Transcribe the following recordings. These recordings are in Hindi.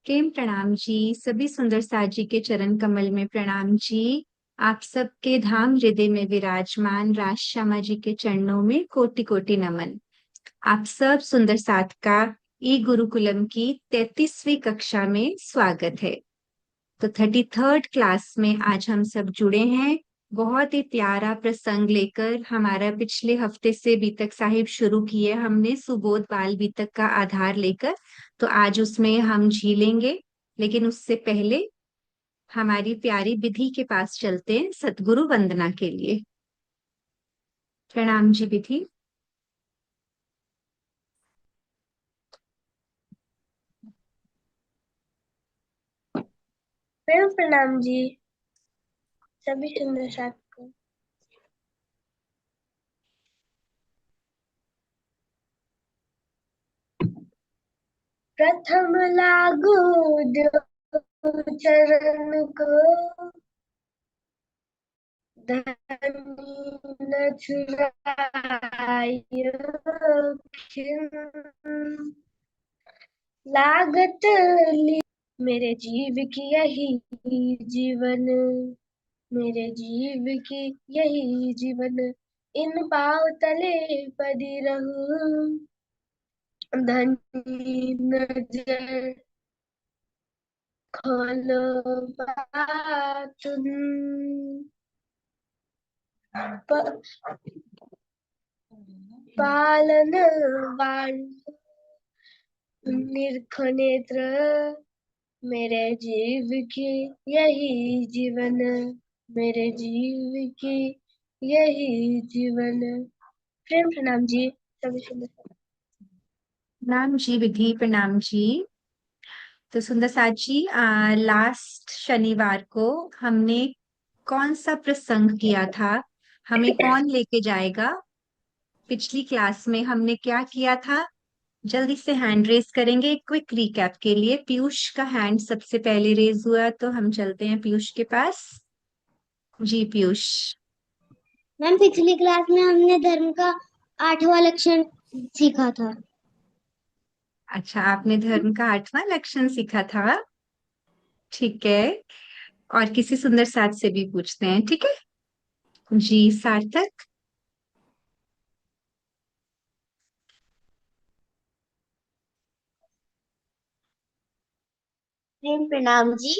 प्रेम प्रणाम जी। सभी सुंदर साज जी के चरण कमल में प्रणाम जी। आप सबके धाम हृदय में विराजमान राज श्यामा जी के चरणों में कोटि कोटि नमन। आप सब सुंदर साथ का ई गुरुकुलम की 33वीं कक्षा में स्वागत है। तो 33rd क्लास में आज हम सब जुड़े हैं। बहुत ही प्यारा प्रसंग लेकर हमारा पिछले हफ्ते से बीतक साहिब शुरू किए हमने सुबोध बाल बीतक का आधार लेकर। तो आज उसमें हम झीलेंगे, लेकिन उससे पहले हमारी प्यारी विधि के पास चलते हैं सतगुरु वंदना के लिए। प्रणाम जी विधि। मैम प्रणाम जी। सभी सुंदर साथ को प्रथम लागू दो चरण को, धनी न छुड़ायो खिन। लागत ली मेरे जीव की यही जीवन, मेरे जीव की यही जीवन। इन पाँव तले पड़ी रहूं, धनी न जय खोलो बातुन। पालन वाण निरखो नेत्र, मेरे जीव की यही जीवन, मेरे जीव की यही जीवन। प्रेम प्रणाम जी। सभी सुंदर। प्रणाम जी विधि। प्रणाम जी। तो सुंदर साथ जी, लास्ट शनिवार को हमने कौन सा प्रसंग किया था? हमें कौन लेके जाएगा? पिछली क्लास में हमने क्या किया था? जल्दी से हैंड रेज करेंगे क्विक रिकैप के लिए। पीयूष का हैंड सबसे पहले रेज हुआ, तो हम चलते हैं पीयूष के पास। जी पीयूष। मैम पिछली क्लास में हमने धर्म का 8वां लक्षण सीखा था। अच्छा, आपने धर्म का 8वां लक्षण सीखा था। ठीक है। और किसी सुंदर साथ से भी पूछते हैं, ठीक है? जी सार्थक। प्रेम प्रणाम जी।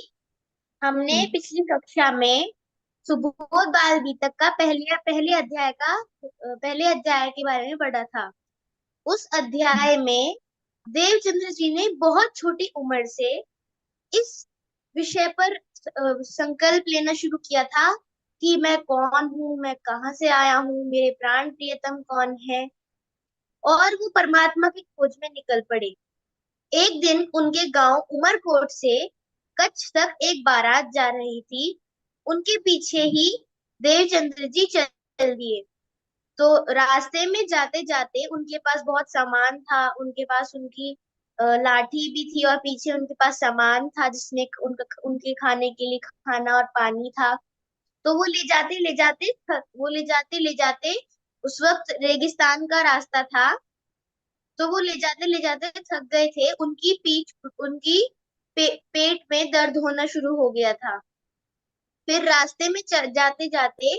हमने हम्म। पिछली कक्षा में सुबोध बाल बीतक का पहले अध्याय के बारे में पढ़ा था। उस अध्याय में देवचंद्र जी ने बहुत छोटी उम्र से इस विषय पर संकल्प लेना शुरू किया था कि मैं कौन हूँ, मैं कहाँ से आया हूँ, मेरे प्राण प्रियतम कौन है। और वो परमात्मा की खोज में निकल पड़े। एक दिन उनके गांव उमरकोट से कच्छ तक एक बारात जा रही थी। उनके पीछे ही देवचंद्र जी चल दिए। तो रास्ते में जाते जाते उनके पास बहुत सामान था, उनके पास उनकी लाठी भी थी और पीछे उनके पास सामान था जिसमें उनके खाने के लिए खाना और पानी था। तो वो ले जाते उस वक्त रेगिस्तान का रास्ता था। तो वो ले जाते थक गए थे। उनकी पेट में दर्द होना शुरू हो गया था। फिर रास्ते में जाते जाते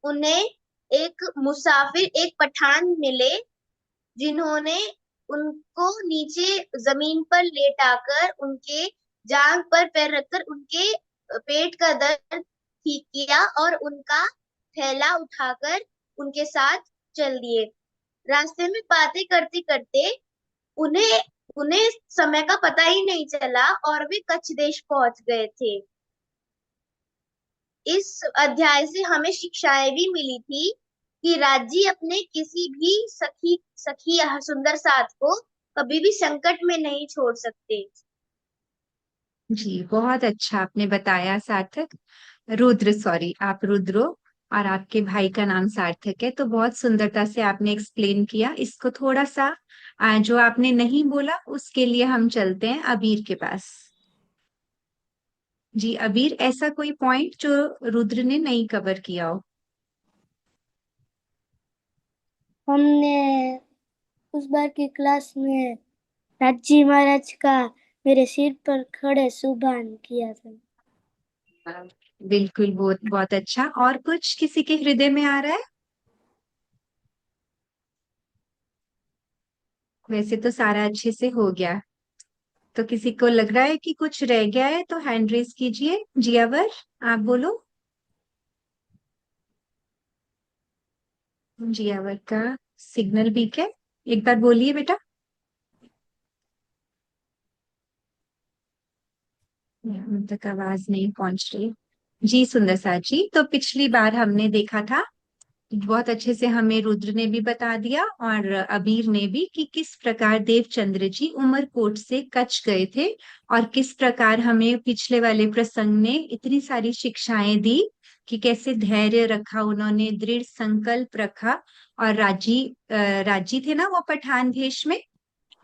उन्हें एक पठान मिले, जिन्होंने उनको नीचे जमीन पर लेटाकर उनके जांग पर पैर रखकर उनके पेट का दर्द ठीक किया और उनका थैला उठाकर उनके साथ चल दिए। रास्ते में बातें करते करते उन्हें उन्हें समय का पता ही नहीं चला और वे कच्छ देश पहुंच गए थे। इस अध्याय से हमें शिक्षाएं भी मिली थी कि राज्य अपने किसी भी सखी सखी या सुंदर साथ को कभी भी संकट में नहीं छोड़ सकते। जी बहुत अच्छा आपने बताया सार्थक। रुद्र, सॉरी, आप रुद्रो। और आपके भाई का नाम सार्थक है, तो बहुत सुंदरता से आपने एक्सप्लेन किया इसको। थोड़ा सा जो आपने नहीं बोला उसके लिए हम चलते हैं अबीर के पास। जी अबीर, ऐसा कोई पॉइंट जो रुद्र ने नहीं कवर किया हो? हमने उस बार की क्लास में राजी महाराज का मेरे सिर पर खड़े सुभान किया था। बिल्कुल, बहुत बहुत अच्छा। और कुछ किसी के हृदय में आ रहा है? वैसे तो सारा अच्छे से हो गया। तो किसी को लग रहा है कि कुछ रह गया है तो हैंड रेस कीजिए। जियावर, आप बोलो। जियावर का सिग्नल वीक है, एक बार बोलिए बेटा। यहाँ तक आवाज नहीं पहुंच रही। जी सुंदर सा जी, तो पिछली बार हमने देखा था, बहुत अच्छे से हमें रुद्र ने भी बता दिया और अबीर ने भी, कि किस प्रकार देवचंद्र जी उमरकोट से कच्छ गए थे और किस प्रकार हमें पिछले वाले प्रसंग ने इतनी सारी शिक्षाएं दी कि कैसे धैर्य रखा उन्होंने, दृढ़ संकल्प रखा। और राजी थे ना वो पठान भेष में,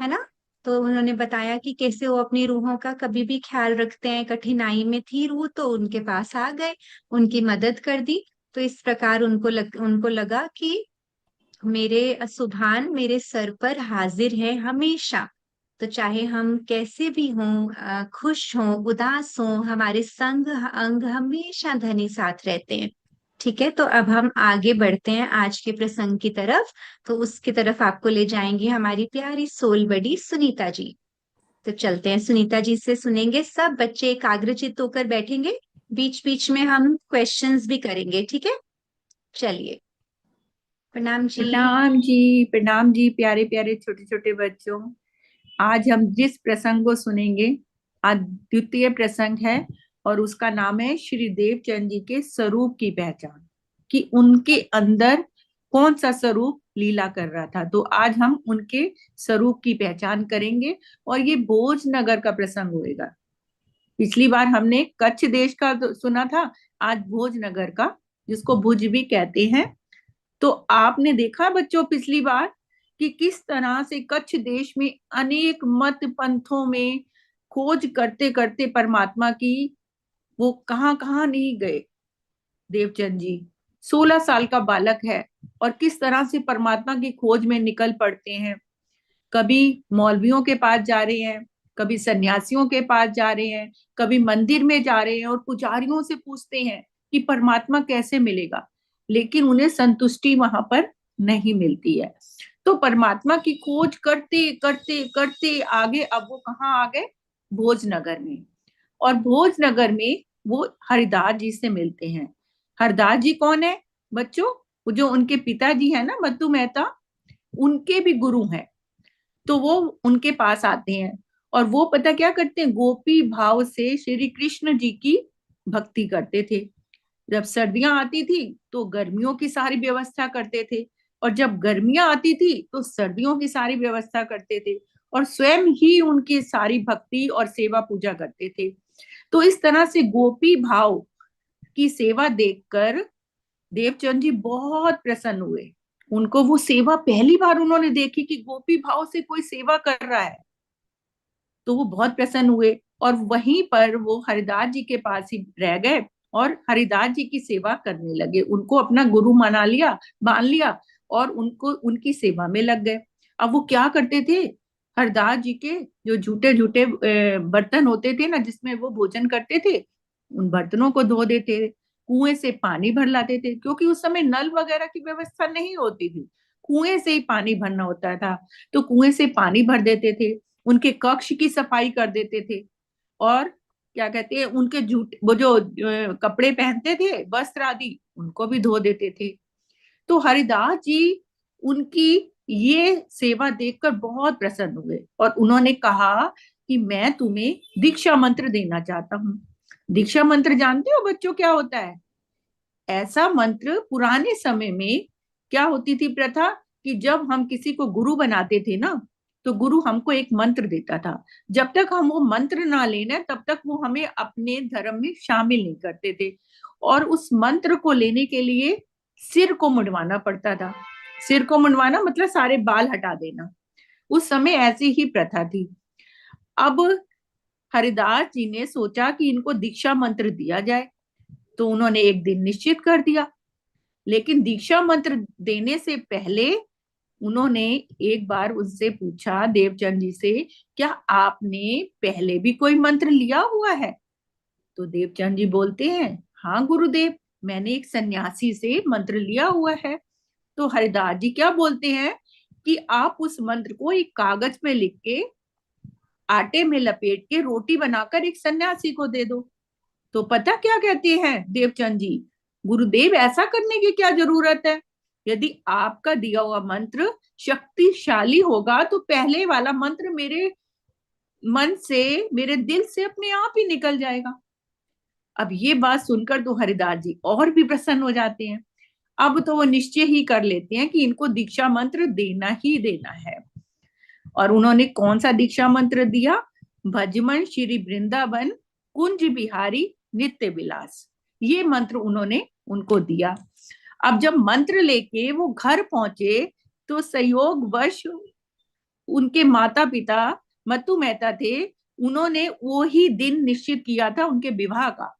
है ना? तो उन्होंने बताया कि कैसे वो अपनी रूहों का कभी भी ख्याल रखते हैं। कठिनाई में थी रूह तो उनके पास आ गए, उनकी मदद कर दी। तो इस प्रकार उनको लगा कि मेरे सुभान मेरे सर पर हाजिर है हमेशा। तो चाहे हम कैसे भी हों, खुश हों उदास हों, हमारे संग अंग हमेशा धनी साथ रहते हैं। ठीक है, तो अब हम आगे बढ़ते हैं आज के प्रसंग की तरफ। तो उसकी तरफ आपको ले जाएंगी हमारी प्यारी सोल बड़ी सुनीता जी। तो चलते हैं, सुनीता जी से सुनेंगे। सब बच्चे एकाग्रचित्त होकर बैठेंगे, बीच बीच में हम क्वेश्चंस भी करेंगे, ठीक है? चलिए, प्रणाम जी। प्रणाम जी, प्रणाम जी, प्यारे प्यारे छोटे छोटे बच्चों। आज हम जिस प्रसंग को सुनेंगे, आज द्वितीय प्रसंग है और उसका नाम है श्री देवचंद जी के स्वरूप की पहचान, कि उनके अंदर कौन सा स्वरूप लीला कर रहा था। तो आज हम उनके स्वरूप की पहचान करेंगे और ये भोजनगर का प्रसंग होएगा। पिछली बार हमने कच्छ देश का सुना था, आज भोजनगर का, जिसको भुज भी कहते हैं। तो आपने देखा बच्चों पिछली बार कि किस तरह से कच्छ देश में अनेक मत पंथों में खोज करते करते परमात्मा की, वो कहाँ कहाँ नहीं गए। देवचंद जी 16 साल का बालक है और किस तरह से परमात्मा की खोज में निकल पड़ते हैं। कभी मौलवियों के पास जा रहे हैं, कभी सन्यासियों के पास जा रहे हैं, कभी मंदिर में जा रहे हैं और पुजारियों से पूछते हैं कि परमात्मा कैसे मिलेगा, लेकिन उन्हें संतुष्टि वहां पर नहीं मिलती है। तो परमात्मा की खोज करते करते करते आगे, अब वो कहाँ आ गए? भोजनगर में। और भोजनगर में वो हरिदास जी से मिलते हैं। हरिदास जी कौन है बच्चों? जो उनके पिताजी है ना, मत्तू मेहता, उनके भी गुरु हैं। तो वो उनके पास आते हैं और वो पता क्या करते हैं, गोपी भाव से श्री कृष्ण जी की भक्ति करते थे। जब सर्दियां आती थी तो गर्मियों की सारी व्यवस्था करते थे, और जब गर्मियां आती थी तो सर्दियों की सारी व्यवस्था करते थे, और स्वयं ही उनकी सारी भक्ति और सेवा पूजा करते थे। तो इस तरह से गोपी भाव की सेवा देखकर देवचंद जी बहुत प्रसन्न हुए। उनको वो सेवा पहली बार उन्होंने देखी कि गोपी भाव से कोई सेवा कर रहा है, तो वो बहुत प्रसन्न हुए और वहीं पर वो हरिदास जी के पास ही रह गए और हरिदास जी की सेवा करने लगे। उनको अपना गुरु मना लिया, मान लिया, और उनको उनकी सेवा में लग गए। अब वो क्या करते थे, हरिदास जी के जो झूठे झूठे बर्तन होते थे ना, जिसमें वो भोजन करते थे, उन बर्तनों को धो देते, कुएं से पानी भर लाते थे, क्योंकि उस समय नल वगैरह की व्यवस्था नहीं होती थी, कुएं से ही पानी भरना होता था। तो कुएं से पानी भर देते थे, उनके कक्ष की सफाई कर देते थे, और क्या कहते हैं, उनके जूते, वो जो कपड़े पहनते थे, वस्त्र आदि, उनको भी धो देते थे। तो हरिदास जी उनकी ये सेवा देखकर बहुत प्रसन्न हुए और उन्होंने कहा कि मैं तुम्हें दीक्षा मंत्र देना चाहता हूँ। दीक्षा मंत्र जानते हो बच्चों क्या होता है? ऐसा मंत्र पुराने समय में क्या होती थी प्रथा, कि जब हम किसी को गुरु बनाते थे ना, तो गुरु हमको एक मंत्र देता था। जब तक हम वो मंत्र ना लेना, तब तक वो हमें अपने धर्म में शामिल नहीं करते थे। और उस मंत्र को लेने के लिए सिर को मुंडवाना पड़ता था। सिर को मुंडवाना मतलब सारे बाल हटा देना। उस समय ऐसी ही प्रथा थी। अब हरिदास जी ने सोचा कि इनको दीक्षा मंत्र दिया जाए, तो उन्होंने एक दिन निश्चित कर दिया। लेकिन दीक्षा मंत्र देने से पहले उन्होंने एक बार उनसे पूछा देवचंद जी से, क्या आपने पहले भी कोई मंत्र लिया हुआ है? तो देवचंद जी बोलते हैं, हाँ गुरुदेव, मैंने एक सन्यासी से मंत्र लिया हुआ है। तो हरिदास जी क्या बोलते हैं कि आप उस मंत्र को एक कागज पे लिख के आटे में लपेट के रोटी बनाकर एक सन्यासी को दे दो। तो पता क्या कहते हैं देवचंद जी, गुरुदेव ऐसा करने की क्या जरूरत है? यदि आपका दिया हुआ मंत्र शक्तिशाली होगा तो पहले वाला मंत्र मेरे मन से, मेरे दिल से अपने आप ही निकल जाएगा। अब ये बात सुनकर तो हरिदास जी और भी प्रसन्न हो जाते हैं। अब तो वो निश्चय ही कर लेते हैं कि इनको दीक्षा मंत्र देना ही देना है। और उन्होंने कौन सा दीक्षा मंत्र दिया? भजमन श्री वृंदावन कुंज बिहारी नित्य विलास, ये मंत्र उन्होंने उनको दिया। अब जब मंत्र लेके वो घर पहुंचे तो संयोग वश उनके माता पिता मत्तू मेहता थे, उन्होंने वो ही दिन निश्चित किया था उनके विवाह का,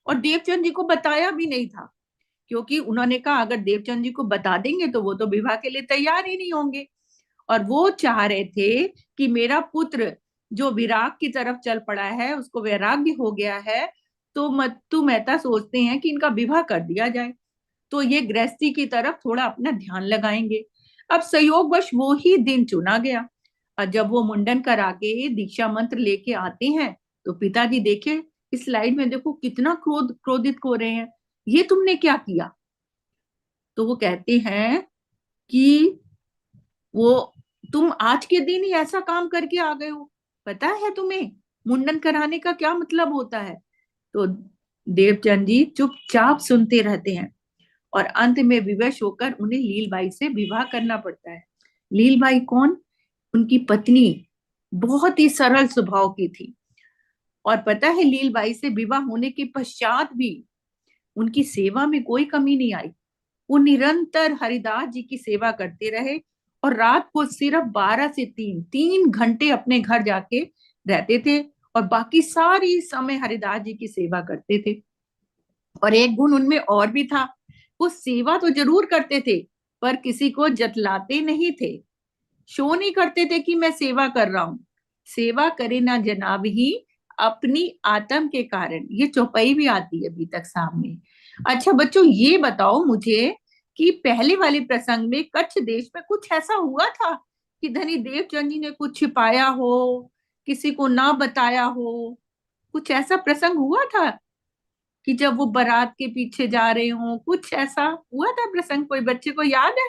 और देवचंद जी को बताया भी नहीं था, क्योंकि उन्होंने कहा अगर देवचंद जी को बता देंगे तो वो तो विवाह के लिए तैयार ही नहीं होंगे। और वो चाह रहे थे कि मेरा पुत्र जो विराग की तरफ चल पड़ा है, उसको वैराग्य हो गया है, तो मत्तू मेहता सोचते हैं कि इनका विवाह कर दिया जाए, तो ये गृहस्थी की तरफ थोड़ा अपना ध्यान लगाएंगे। अब संयोगवश वो ही दिन चुना गया। और जब वो मुंडन करा के दीक्षा मंत्र लेके आते हैं तो पिताजी देखे, इस स्लाइड में देखो कितना क्रोधित हो रहे हैं, ये तुमने क्या किया? तो वो कहते हैं कि वो तुम आज के दिन ही ऐसा काम करके आ गए हो, पता है तुम्हें मुंडन कराने का क्या मतलब होता है? तो देवचंद जी चुपचाप सुनते रहते हैं और अंत में विवश होकर उन्हें लीलबाई से विवाह करना पड़ता है। लीलबाई कौन? उनकी पत्नी, बहुत ही सरल स्वभाव की थी। और पता है लीलबाई से विवाह होने के पश्चात भी उनकी सेवा में कोई कमी नहीं आई। वो निरंतर हरिदास जी की सेवा करते रहे और रात को सिर्फ 12 से 3 घंटे अपने घर जाके रहते थे और बाकी सारी समय हरिदास जी की सेवा करते थे। और एक गुण उनमें और भी था, वो सेवा तो जरूर करते थे पर किसी को जतलाते नहीं थे, शो नहीं करते थे कि मैं सेवा कर रहा हूं। सेवा करे ना जनाब ही अपनी आत्म के कारण, ये चौपाई भी आती है अभी तक सामने। अच्छा बच्चों, ये बताओ मुझे कि पहले वाले प्रसंग में कच्छ देश में कुछ ऐसा हुआ था कि धनी देवचंद जी ने कुछ छिपाया हो, किसी को ना बताया हो? कुछ ऐसा प्रसंग हुआ था कि जब वो बारात के पीछे जा रहे हो, कुछ ऐसा हुआ था प्रसंग? कोई बच्चे को याद है?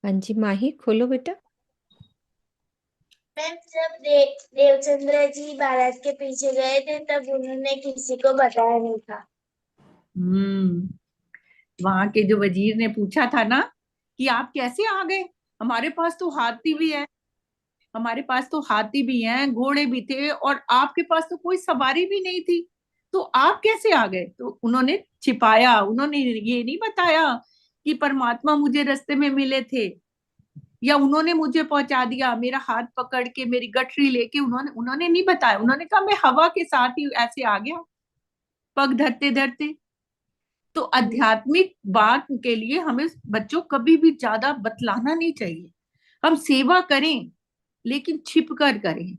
हाँ जी माही, खोलो बेटा। मैम जब देवचंद्र जी बारात के पीछे गए थे तब उन्होंने किसी को बताया नहीं था। वहां के जो वजीर ने पूछा था ना कि आप कैसे आ गए, हमारे पास तो हाथी भी है, हमारे पास तो हाथी भी हैं, घोड़े भी थे और आपके पास तो कोई सवारी भी नहीं थी, तो आप कैसे आ गए? तो उन्होंने छिपाया, उन्होंने ये नहीं बताया कि परमात्मा मुझे रास्ते में मिले थे, या उन्होंने मुझे पहुंचा दिया, मेरा हाथ पकड़ के मेरी गठरी लेके, उन्होंने उन्होंने नहीं बताया। उन्होंने कहा मैं हवा के साथ ही ऐसे आ गया, पग धरते धरते। तो आध्यात्मिक बात के लिए हमें बच्चों कभी भी ज्यादा बतलाना नहीं चाहिए। हम सेवा करें लेकिन छिप कर करें,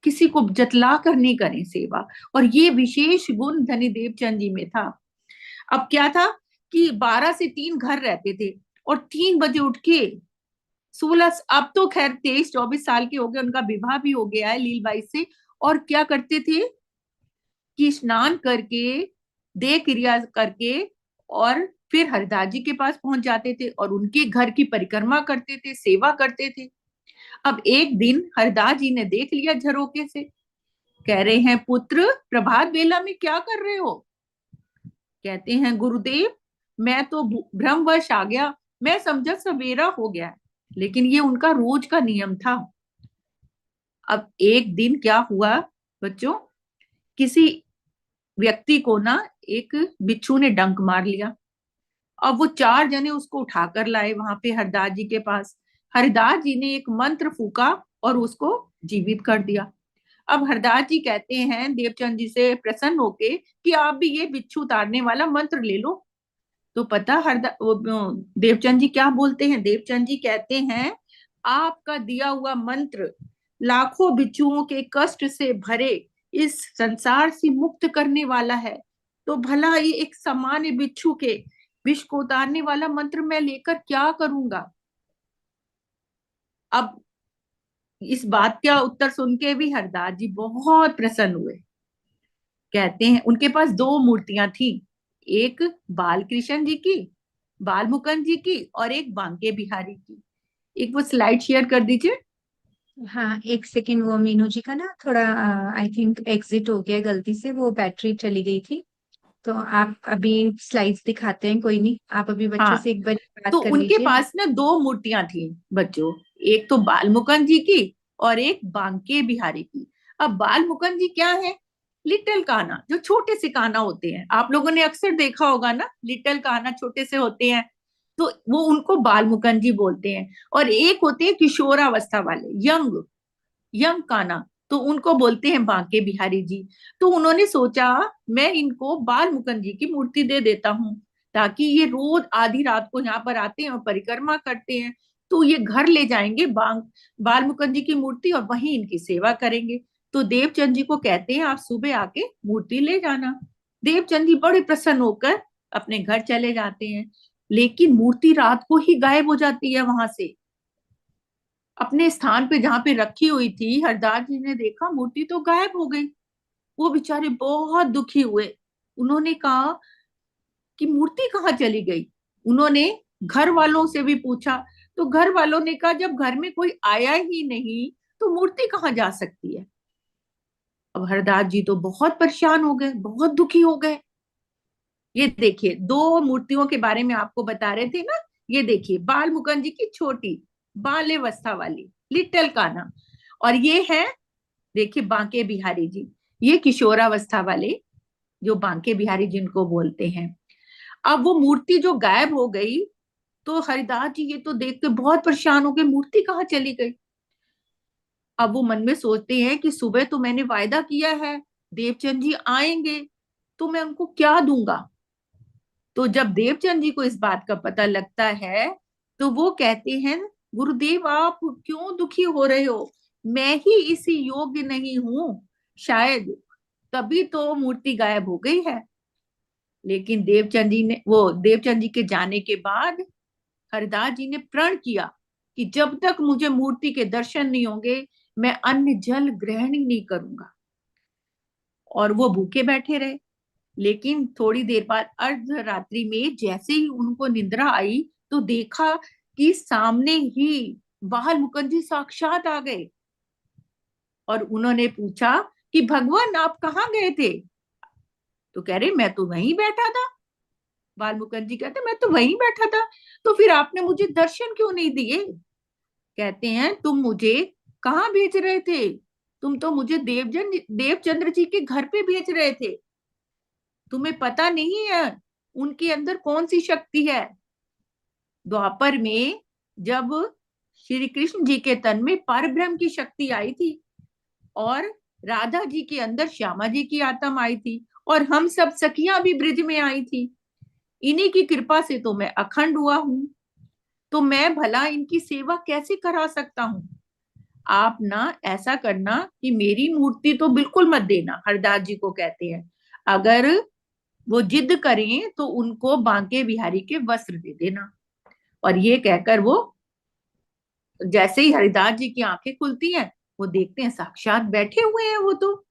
किसी को जतला कर नहीं करें सेवा। और ये विशेष गुण धनी देवचंद जी में था। अब क्या था कि 12 से 3 घर रहते थे और 3 बजे उठ के 16, अब तो खैर 23-24 साल के हो गए, उनका विवाह भी हो गया है लीलबाई से। और क्या करते थे कि स्नान करके, देह क्रिया करके, और फिर हरदास जी के पास पहुंच जाते थे और उनके घर की परिक्रमा करते थे, सेवा करते थे। अब एक दिन हरदास जी ने देख लिया झरोके से, कह रहे हैं पुत्र प्रभात बेला में क्या कर रहे हो? कहते हैं गुरुदेव मैं तो भ्रमवश आ गया, मैं समझा सवेरा हो गया, लेकिन ये उनका रोज का नियम था। अब एक दिन क्या हुआ बच्चों, किसी व्यक्ति को ना एक बिच्छू ने डंक मार लिया। अब वो 4 जने उसको उठाकर लाए वहां पे हरदास जी के पास। हरदास जी ने एक मंत्र फूका और उसको जीवित कर दिया। अब हरदास जी कहते हैं देवचंद जी से प्रसन्न होके कि आप भी ये बिच्छू उतारने वाला मंत्र ले लो। तो पता देवचंद जी क्या बोलते हैं? देवचंद जी कहते हैं आपका दिया हुआ मंत्र लाखों बिच्छुओं के कष्ट से भरे इस संसार से मुक्त करने वाला है, तो भला ये एक सामान्य बिच्छू के विष को उतारने वाला मंत्र मैं लेकर क्या करूंगा। अब इस बात का उत्तर सुन के भी हरदास जी बहुत प्रसन्न हुए। कहते हैं उनके पास दो मूर्तियां थी, एक बाल कृष्ण जी की, बाल मुकुंद जी की, और एक बांके बिहारी की। एक वो स्लाइड शेयर कर दीजिए। हाँ, एक सेकंड, वो मीनू जी का ना थोड़ा आई थिंक एग्जिट हो गया गलती से, वो बैटरी चली गई थी। तो आप अभी स्लाइड्स दिखाते हैं, कोई नहीं, आप अभी बच्चों हाँ, से एक बार तो बात कर उनके लीजिए। पास ना दो मूर्तियां थी बच्चों, एक तो बाल मुकुंद जी की और एक बांके बिहारी की। अब बाल मुकुंद जी क्या है? लिटिल कान्हा, जो छोटे से कान्हा होते हैं, आप लोगों ने अक्सर देखा होगा ना, लिटिल कान्हा छोटे से होते हैं, तो वो उनको बाल मुकुंद जी बोलते हैं। और एक होते हैं किशोरावस्था वाले, यंग यंग कान्हा, तो उनको बोलते हैं बांके बिहारी जी। तो उन्होंने सोचा मैं इनको बाल मुकुंद जी की मूर्ति दे देता हूँ, ताकि ये रोज आधी रात को यहाँ पर आते हैं और परिक्रमा करते हैं, तो ये घर ले जाएंगे बाल मुकुंद जी की मूर्ति और वहीं इनकी सेवा करेंगे। तो देवचंद जी को कहते हैं आप सुबह आके मूर्ति ले जाना। देवचंद जी बड़े प्रसन्न होकर अपने घर चले जाते हैं, लेकिन मूर्ति रात को ही गायब हो जाती है वहां से। अपने स्थान पे जहाँ पे रखी हुई थी, हरदास जी ने देखा मूर्ति तो गायब हो गई। वो बेचारे बहुत दुखी हुए। उन्होंने कहा कि मूर्ति कहाँ चली गई। उन्होंने घर वालों से भी पूछा, तो घर वालों ने कहा जब घर में कोई आया ही नहीं तो मूर्ति कहाँ जा सकती है। अब हरदास जी तो बहुत परेशान हो गए, बहुत दुखी हो गए। ये देखिए दो मूर्तियों के बारे में आपको बता रहे थे ना, ये देखिए बाल मुकुंद जी की छोटी बाल्यावस्था वाली लिटिल कान्हा, और ये है देखिए बांके बिहारी जी, ये किशोरावस्था वाले, जो बांके बिहारी जिनको बोलते हैं। अब वो मूर्ति जो गायब हो गई, तो हरिदास जी ये तो देख के बहुत परेशान हो गए, मूर्ति कहाँ चली गई। अब वो मन में सोचते हैं कि सुबह तो मैंने वायदा किया है देवचंद जी आएंगे, तो मैं उनको क्या दूंगा। तो जब देवचंद जी को इस बात का पता लगता है, तो वो कहते हैं गुरुदेव आप क्यों दुखी हो रहे हो, मैं ही इसी योग्य नहीं हूं शायद, तभी तो मूर्ति गायब हो गई है। लेकिन देवचंद जी के जाने के बाद हरदास जी ने प्रण किया कि जब तक मुझे मूर्ति के दर्शन नहीं होंगे मैं अन्न जल ग्रहण ही नहीं करूंगा। और वो भूखे बैठे रहे। लेकिन थोड़ी देर बाद अर्धरात्रि में जैसे ही उनको निद्रा आई, तो देखा कि सामने ही बाल मुकुंद जी साक्षात आ गए। और उन्होंने पूछा कि भगवान आप कहाँ गए थे। तो कह रहे मैं तो वहीं बैठा था। बाल मुकुंद जी कहते मैं तो वहीं बैठा था, तो फिर आपने मुझे दर्शन क्यों नहीं दिए। कहते हैं तुम मुझे कहाँ भेज रहे थे, तुम तो मुझे देवचंद्र जी के घर पे भेज रहे थे। तुम्हें पता नहीं है उनके अंदर कौन सी शक्ति है। द्वापर में जब श्री कृष्ण जी के तन में परब्रह्म की शक्ति आई थी, और राधा जी के अंदर श्यामा जी की आत्मा आई थी, और हम सब सखियां भी ब्रिज में आई थी। इन्हीं की कृपा से तो मैं अखंड हुआ हूं, तो मैं भला इनकी सेवा कैसे करा सकता हूँ। आप ना ऐसा करना कि मेरी मूर्ति तो बिल्कुल मत देना, हरदास जी को कहते हैं। अगर वो जिद करें तो उनको बांके बिहारी के वस्त्र दे देना। और ये कहकर वो जैसे ही हरिदास जी की आंखें खुलती हैं, वो देखते हैं साक्षात बैठे हुए हैं वो तो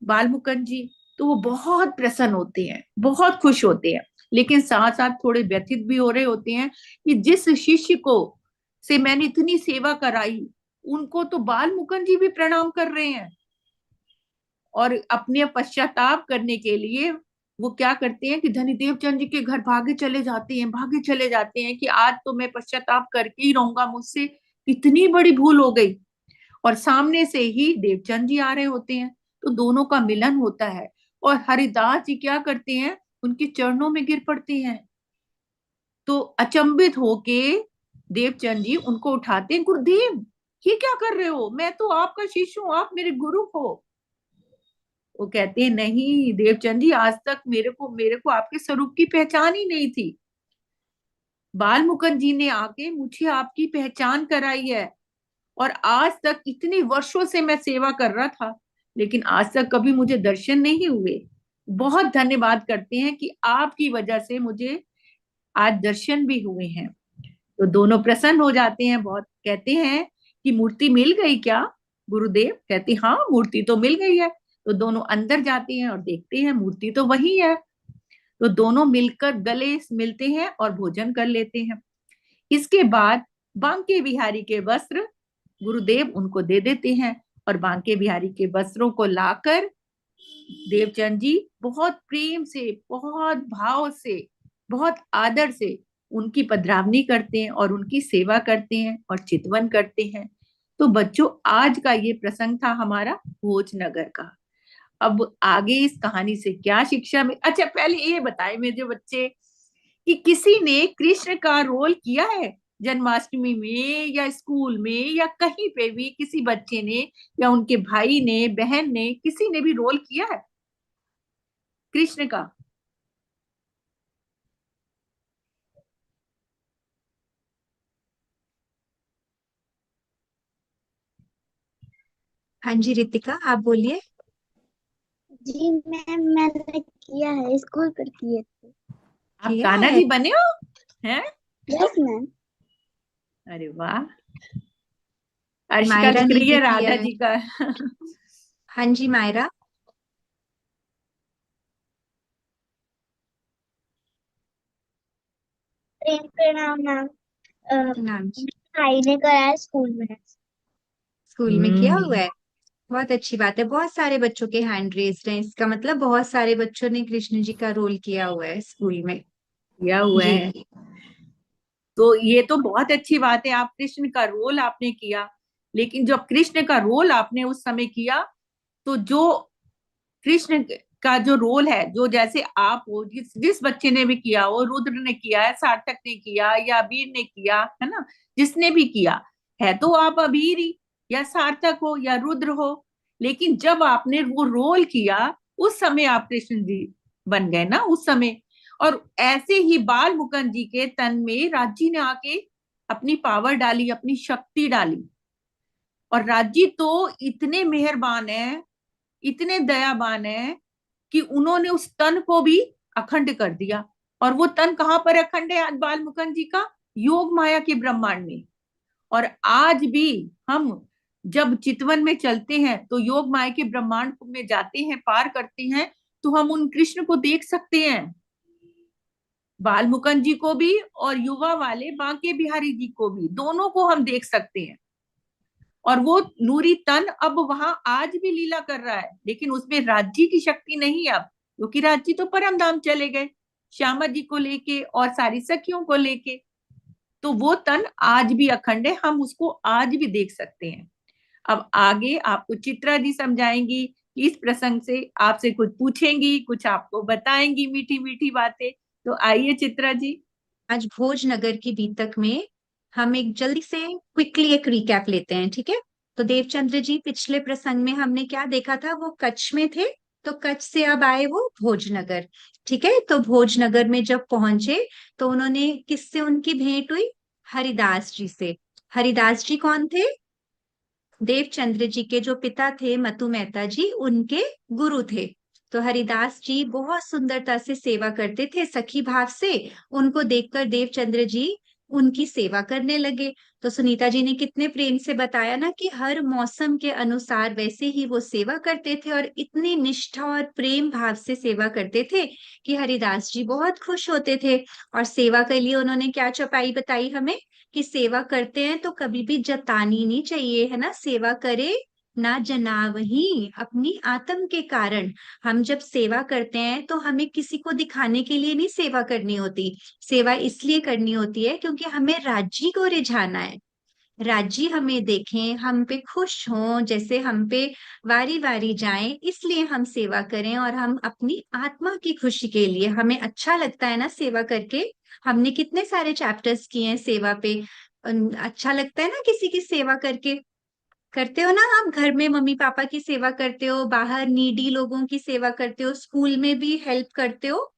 बाल मुकुंद जी। तो वो बहुत प्रसन्न होते हैं, बहुत खुश होते हैं, लेकिन साथ साथ थोड़े व्यथित भी हो रहे होते हैं कि जिस शिष्य को से मैंने इतनी सेवा कराई, उनको तो बाल मुकुंद जी भी प्रणाम कर रहे हैं। और अपने पश्चाताप करने के लिए वो क्या करते हैं कि धनीदेव चंद जी के घर भागे चले जाते हैं कि आज तो मैं पश्चाताप करके ही रहूंगा, मुझसे इतनी बड़ी भूल हो गई। और सामने से ही देवचंद जी आ रहे होते हैं, तो दोनों का मिलन होता है। और हरिदास जी क्या करते हैं, उनके चरणों में गिर पड़ते हैं। तो अचंभित होके देवचंद जी उनको उठाते हैं, गुरुदेव ये क्या कर रहे हो, मैं तो आपका शिष्य हूँ, आप मेरे गुरु हो। वो कहते हैं नहीं देवचंद जी, आज तक मेरे को आपके स्वरूप की पहचान ही नहीं थी। बाल मुकुंद जी ने आके मुझे आपकी पहचान कराई है, और आज तक इतने वर्षों से मैं सेवा कर रहा था, लेकिन आज तक कभी मुझे दर्शन नहीं हुए। बहुत धन्यवाद करते हैं कि आपकी वजह से मुझे आज दर्शन भी हुए हैं। तो दोनों प्रसन्न हो जाते हैं बहुत, कहते हैं कि मूर्ति मिल गई क्या गुरुदेव? कहते हाँ मूर्ति तो मिल गई है। तो दोनों अंदर जाते हैं और देखते हैं मूर्ति तो वही है। तो दोनों मिलकर गले मिलते हैं और भोजन कर लेते हैं। इसके बाद बांके बिहारी के वस्त्र गुरुदेव उनको दे देते हैं, और बांके बिहारी के वस्त्रों को लाकर देवचंद जी बहुत प्रेम से, बहुत भाव से, बहुत आदर से उनकी पधरावनी करते हैं और उनकी सेवा करते हैं और चितवन करते हैं। तो बच्चों, आज का ये प्रसंग था हमारा भोजनगर का। अब आगे इस कहानी से क्या शिक्षा में, अच्छा पहले ये बताए मेरे बच्चे कि किसी ने कृष्ण का रोल किया है जन्माष्टमी में, या स्कूल में, या कहीं पे भी किसी बच्चे ने या उनके भाई ने, बहन ने, किसी ने भी रोल किया है कृष्ण का? हाँ जी रितिका, आप बोलिए। जी मैम, मैंने किया है, स्कूल पर किए थे। आप किया कान्हा है। जी बने हो हैं? Yes ma'am. अरे वाह, अर्शिका मायरा लिख ने रही भी है किया राधा है। जी का। हाँ जी मायरा। प्रेम प्रणाम मैम। नाम जी। भाई ने कराया स्कूल में। स्कूल में किया हुआ हम्म, है। बहुत अच्छी बात है, बहुत सारे बच्चों के हैंड रेज्ड हैं, इसका मतलब बहुत सारे बच्चों ने कृष्ण जी का रोल किया हुआ है स्कूल में। किया हुआ जी। है। तो ये तो बहुत अच्छी बात है, आप कृष्ण का रोल आपने किया। लेकिन जब कृष्ण का रोल आपने उस समय किया, तो जो कृष्ण का जो रोल है, जो जैसे आप हो, जिस जिस बच्चे ने भी किया हो, रुद्र ने किया है, सार्थक ने किया, या वीर ने किया है ना, जिसने भी किया है, तो आप अबीर ही या सार्थक हो या रुद्र हो। लेकिन जब आपने वो रोल किया, उस समय आप कृष्ण जी बन गए ना उस समय। और ऐसे ही बाल मुकुंद जी के तन में राजी ने आके अपनी पावर डाली, अपनी शक्ति डाली। और राजी तो इतने मेहरबान है, इतने दयावान है कि उन्होंने उस तन को भी अखंड कर दिया। और वो तन कहाँ पर अखंड है आज बाल मुकुंद जी का? योग माया के ब्रह्मांड में। और आज भी हम जब चितवन में चलते हैं तो योग माया के ब्रह्मांड में जाते हैं, पार करते हैं, तो हम उन कृष्ण को देख सकते हैं, बाल मुकुंद जी को भी और युवा वाले बांके बिहारी जी को भी, दोनों को हम देख सकते हैं। और वो नूरी तन अब वहां आज भी लीला कर रहा है, लेकिन उसमें राज्य की शक्ति नहीं है अब, क्योंकि राज्य तो परम धाम चले गए श्यामा जी को लेके और सारी सखियों को लेके। तो वो तन आज भी अखंड है, हम उसको आज भी देख सकते हैं। अब आगे आपको चित्रा जी समझाएंगी कि इस प्रसंग से आपसे कुछ पूछेंगी, कुछ आपको बताएंगी मीठी मीठी बातें। तो आइए चित्रा जी। आज भोजनगर की बीतक में हम एक जल्दी से क्विकली एक रिकैप लेते हैं, ठीक है? तो देवचंद्र जी पिछले प्रसंग में हमने क्या देखा था, वो कच्छ में थे, तो कच्छ से अब आए वो भोजनगर। ठीक है, तो भोजनगर में जब पहुंचे तो उन्होंने किससे उनकी भेंट हुई? हरिदास जी से। हरिदास जी कौन थे? देवचंद्र जी के जो पिता थे मतु मेहता जी, उनके गुरु थे। तो हरिदास जी बहुत सुंदरता से सेवा करते थे, सखी भाव से। उनको देखकर देवचंद्र जी उनकी सेवा करने लगे। तो सुनीता जी ने कितने प्रेम से बताया ना कि हर मौसम के अनुसार वैसे ही वो सेवा करते थे, और इतनी निष्ठा और प्रेम भाव से सेवा करते थे कि हरिदास जी बहुत खुश होते थे। और सेवा के लिए उन्होंने क्या चौपाई बताई हमें, कि सेवा करते हैं तो कभी भी जतानी नहीं चाहिए, है ना? सेवा करे ना जनावही अपनी आत्म के कारण। हम जब सेवा करते हैं तो हमें किसी को दिखाने के लिए नहीं सेवा करनी होती। सेवा इसलिए करनी होती है क्योंकि हमें राज्य को रिझाना है। राज्य हमें देखें, हम पे खुश हों, जैसे हम पे वारी वारी जाएं, इसलिए हम सेवा करें। और हम अपनी आत्मा की खुशी के लिए, हमें अच्छा लगता है ना सेवा करके। हमने कितने सारे चैप्टर्स किए हैं सेवा पे। अच्छा लगता है ना किसी की सेवा करके। करते हो ना, आप घर में मम्मी पापा की सेवा करते हो, बाहर नीडी लोगों की सेवा करते हो, स्कूल में भी हेल्प करते हो,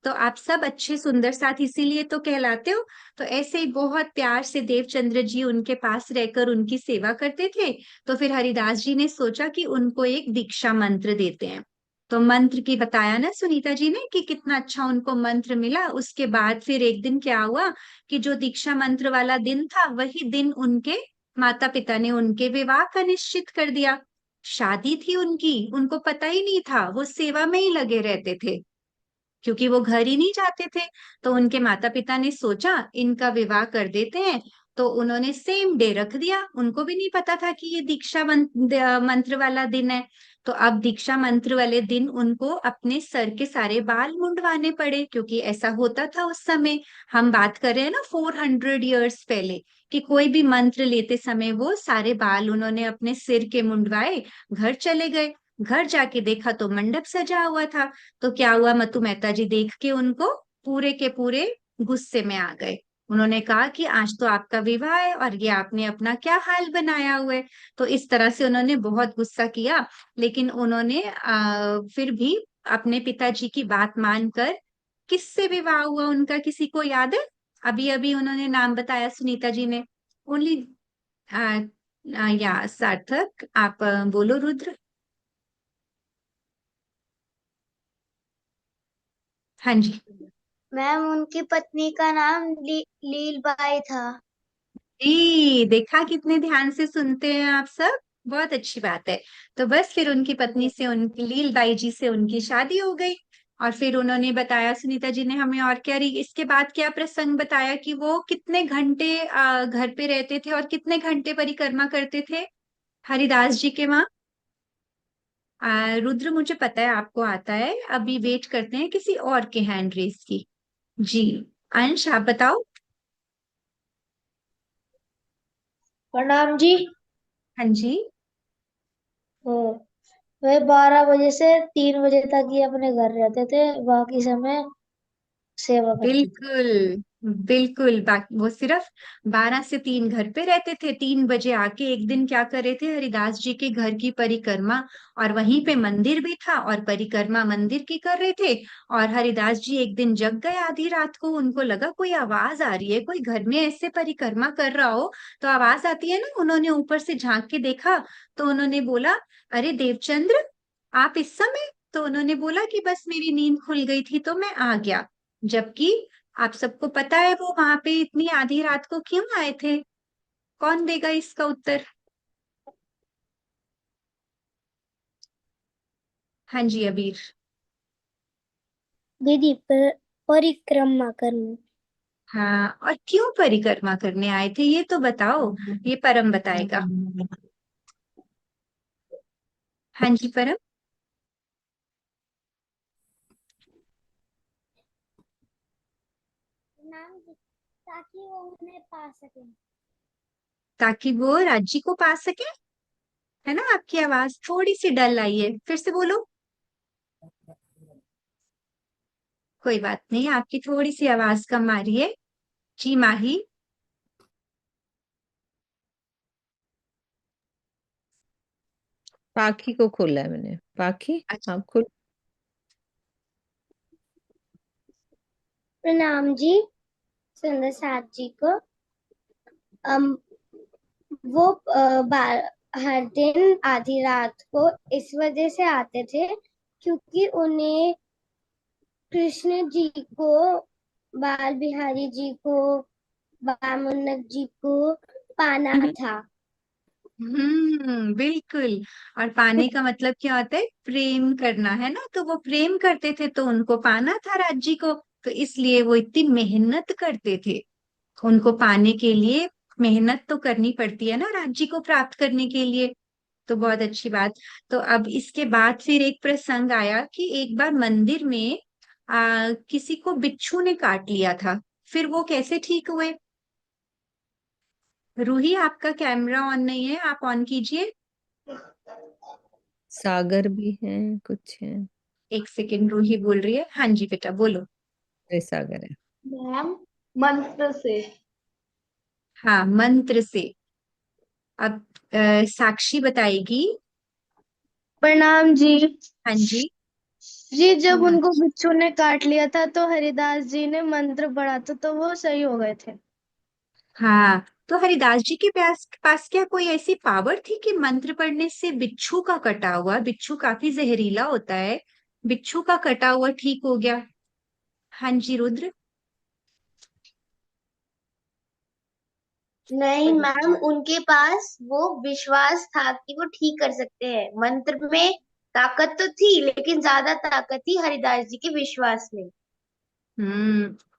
तो आप सब अच्छे सुंदर साथ इसीलिए तो कहलाते हो। तो ऐसे ही बहुत प्यार से देवचंद्र जी उनके पास रहकर उनकी सेवा करते थे। तो फिर हरिदास जी ने सोचा कि उनको एक दीक्षा मंत्र देते हैं। तो मंत्र की बताया ना सुनीता जी ने कि कितना अच्छा उनको मंत्र मिला। उसके बाद फिर एक दिन क्या हुआ कि जो दीक्षा मंत्र वाला दिन था वही दिन उनके माता पिता ने उनके विवाह का निश्चित कर दिया। शादी थी उनकी, उनको पता ही नहीं था, वो सेवा में ही लगे रहते थे क्योंकि वो घर ही नहीं जाते थे। तो उनके माता पिता ने सोचा इनका विवाह कर देते हैं। तो उन्होंने सेम डे रख दिया, उनको भी नहीं पता था कि ये दीक्षा मंत्र वाला दिन है। तो अब दीक्षा मंत्र वाले दिन उनको अपने सर के सारे बाल मुंडवाने पड़े, क्योंकि ऐसा होता था उस समय। हम बात कर रहे हैं ना 400 years पहले, कि कोई भी मंत्र लेते समय वो सारे बाल उन्होंने अपने सिर के मुंडवाए, घर चले गए। घर जाके देखा तो मंडप सजा हुआ था। तो क्या हुआ, मतु मेहता जी देख के उनको पूरे के पूरे गुस्से में आ गए। उन्होंने कहा कि आज तो आपका विवाह है और ये आपने अपना क्या हाल बनाया हुआ है। तो इस तरह से उन्होंने बहुत गुस्सा किया। लेकिन उन्होंने फिर भी अपने पिताजी की बात मानकर, किससे विवाह हुआ उनका किसी को याद है? अभी अभी उन्होंने नाम बताया सुनीता जी ने। ओनली या सार्थक, आप बोलो रुद्र। हाँ जी। मैम उनकी पत्नी का नाम लीलबाई था। देखा कितने ध्यान से सुनते हैं आप सब, बहुत अच्छी बात है। तो बस फिर उनकी पत्नी से, उनकी लीलबाई जी से उनकी शादी हो गई। और फिर उन्होंने बताया, सुनीता जी ने हमें और क्या इसके बाद क्या प्रसंग बताया कि वो कितने घंटे घर पे रहते थे और कितने घंटे परिक्रमा करते थे हरिदास जी के वहां। रुद्र मुझे पता है आपको आता है, अभी वेट करते हैं किसी और के हैंड रेस की। जी, अंश आप बताओ। प्रणाम जी। हाँ जी। वे 12 बजे से 3 बजे तक ही अपने घर रहते थे, बाकी समय सेवा करते थे। बिल्कुल बिल्कुल, बाकी वो सिर्फ 12 से 3 घर पे रहते थे। 3 बजे आके एक दिन क्या कर रहे थे, हरिदास जी के घर की परिक्रमा, और वहीं पे मंदिर भी था और परिक्रमा मंदिर की कर रहे थे। और हरिदास जी एक दिन जग गए आधी रात को, उनको लगा कोई आवाज आ रही है, कोई घर में ऐसे परिक्रमा कर रहा हो तो आवाज आती है ना। उन्होंने ऊपर से झांक के देखा तो उन्होंने बोला, अरे देवचंद्र, आप इस समय? तो उन्होंने बोला कि बस मेरी नींद खुल गई थी तो मैं आ गया। जबकि आप सबको पता है वो वहां पे इतनी आधी रात को क्यों आए थे? कौन देगा इसका उत्तर? हाँ जी अबीर। दीदी परिक्रमा करने। हाँ, और क्यों परिक्रमा करने आए थे ये तो बताओ, ये परम बताएगा। हाँ जी परम। ताकि वो उन्हें पा सके। ताकि वो राज्य को पा सके। है ना, आपकी आवाज थोड़ी सी डल आई है, फिर से बोलो। कोई बात नहीं, आपकी थोड़ी सी आवाज कम आ रही है। जी माही। पाखी को खोला है मैंने, पाखी अच्छा। आप खोल। प्रणाम जी सुंदर साथ जी को। अम, वो हर दिन आधी रात को इस वजह से आते थे क्योंकि उन्हें कृष्ण जी को, बाल बिहारी जी को, वामन जी को पाना था। बिल्कुल। और पाने का मतलब क्या होता है? प्रेम करना, है ना। तो वो प्रेम करते थे तो उनको पाना था राज्य को। तो इसलिए वो इतनी मेहनत करते थे उनको पाने के लिए। मेहनत तो करनी पड़ती है ना राज्य को प्राप्त करने के लिए। तो बहुत अच्छी बात। तो अब इसके बाद फिर एक प्रसंग आया कि एक बार मंदिर में किसी को बिच्छू ने काट लिया था। फिर वो कैसे ठीक हुए? रूही, आपका कैमरा ऑन नहीं है, आप ऑन कीजिए। सागर भी है, कुछ है। एक सेकेंड, रूही बोल रही है। हाँ जी बेटा बोलो। अरे सागर है। मैम मंत्र से। हाँ, मंत्र से। अब साक्षी बताएगी। प्रणाम जी। हाँ जी। जी, जब उनको बिच्छू ने काट लिया था तो हरिदास जी ने मंत्र पढ़ा था तो वो सही हो गए थे। हाँ, तो हरिदास जी के पास पास क्या कोई ऐसी पावर थी कि मंत्र पढ़ने से बिच्छू का कटा हुआ, बिच्छू काफी जहरीला होता है, बिच्छू का कटा हुआ ठीक हो गया? हाँ जी रुद्र। नहीं मैम, उनके पास वो विश्वास था कि वो ठीक कर सकते हैं। मंत्र में ताकत तो थी, लेकिन ज्यादा ताकत थी हरिदास जी के विश्वास में।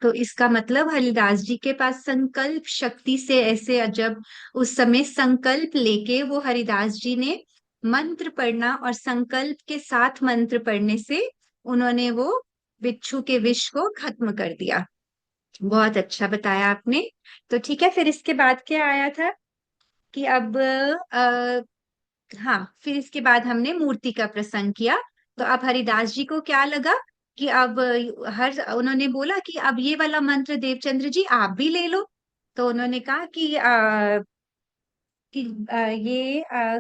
तो इसका मतलब हरिदास जी के पास संकल्प शक्ति से ऐसे अजब उस समय संकल्प लेके वो हरिदास जी ने मंत्र पढ़ना, और संकल्प के साथ मंत्र पढ़ने से उन्होंने वो बिच्छू के विष को खत्म कर दिया। बहुत अच्छा बताया आपने। तो ठीक है, फिर इसके बाद क्या आया था कि अब हाँ, फिर इसके बाद हमने मूर्ति का प्रसंग किया। तो अब हरिदास जी को क्या लगा कि अब हर उन्होंने बोला कि अब ये वाला मंत्र देवचंद्र जी आप भी ले लो। तो उन्होंने कहा कि ये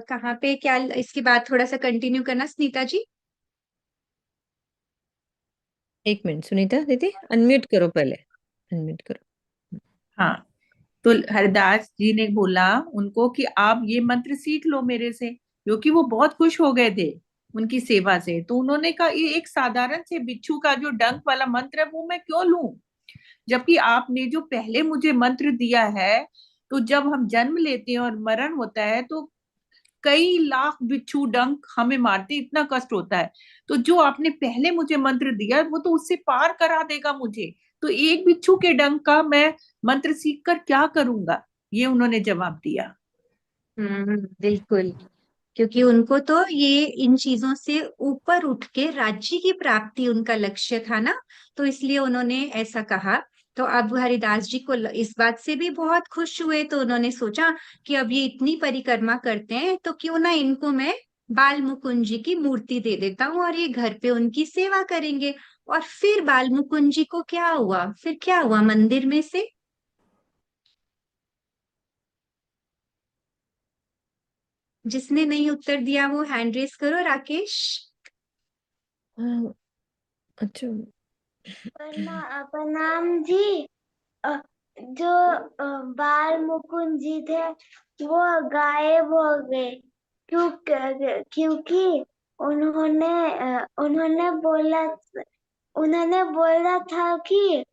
कहाँ पे क्या, इसके बाद थोड़ा सा कंटिन्यू करना सुनीता जी। एक मिनट सुनीता दीदी, अनम्यूट करो पहले, अनम्यूट करो। हाँ, तो हरदास जी ने बोला उनको कि आप ये मंत्र सीख लो मेरे से, क्योंकि वो बहुत खुश हो गए थे उनकी सेवा से। तो उन्होंने कहा ये एक साधारण से बिच्छू का जो डंक वाला मंत्र है वो मैं क्यों लूं, जबकि आपने जो पहले मुझे मंत्र दिया है, तो जब हम जन्म लेते हैं और मरण होता है तो कई लाख बिच्छू डंक हमें मारते, इतना कष्ट होता है। तो जो आपने पहले मुझे मंत्र दिया वो तो उससे पार करा देगा मुझे, तो एक बिच्छू के डंक का मैं मंत्र सीख कर क्या करूंगा, ये उन्होंने जवाब दिया। बिल्कुल, क्योंकि उनको तो ये इन चीजों से ऊपर उठ के राज्य की प्राप्ति उनका लक्ष्य था ना, तो इसलिए उन्होंने ऐसा कहा। तो अब हरिदास जी को इस बात से भी बहुत खुश हुए, तो उन्होंने सोचा कि अब ये इतनी परिक्रमा करते हैं तो क्यों ना इनको मैं बाल मुकुंद जी की मूर्ति दे देता हूँ और ये घर पे उनकी सेवा करेंगे। और फिर बाल मुकुंद जी को क्या हुआ, फिर क्या हुआ मंदिर में से? जिसने नहीं उत्तर दिया वो हैंड रेस करो, राकेश। हाँ, अच्छा। प्रणाम जी। अ, जो बाल मुकुंद जी थे वो गायब हो गए, क्योंकि उन्होंने उन्होंने बोला था कि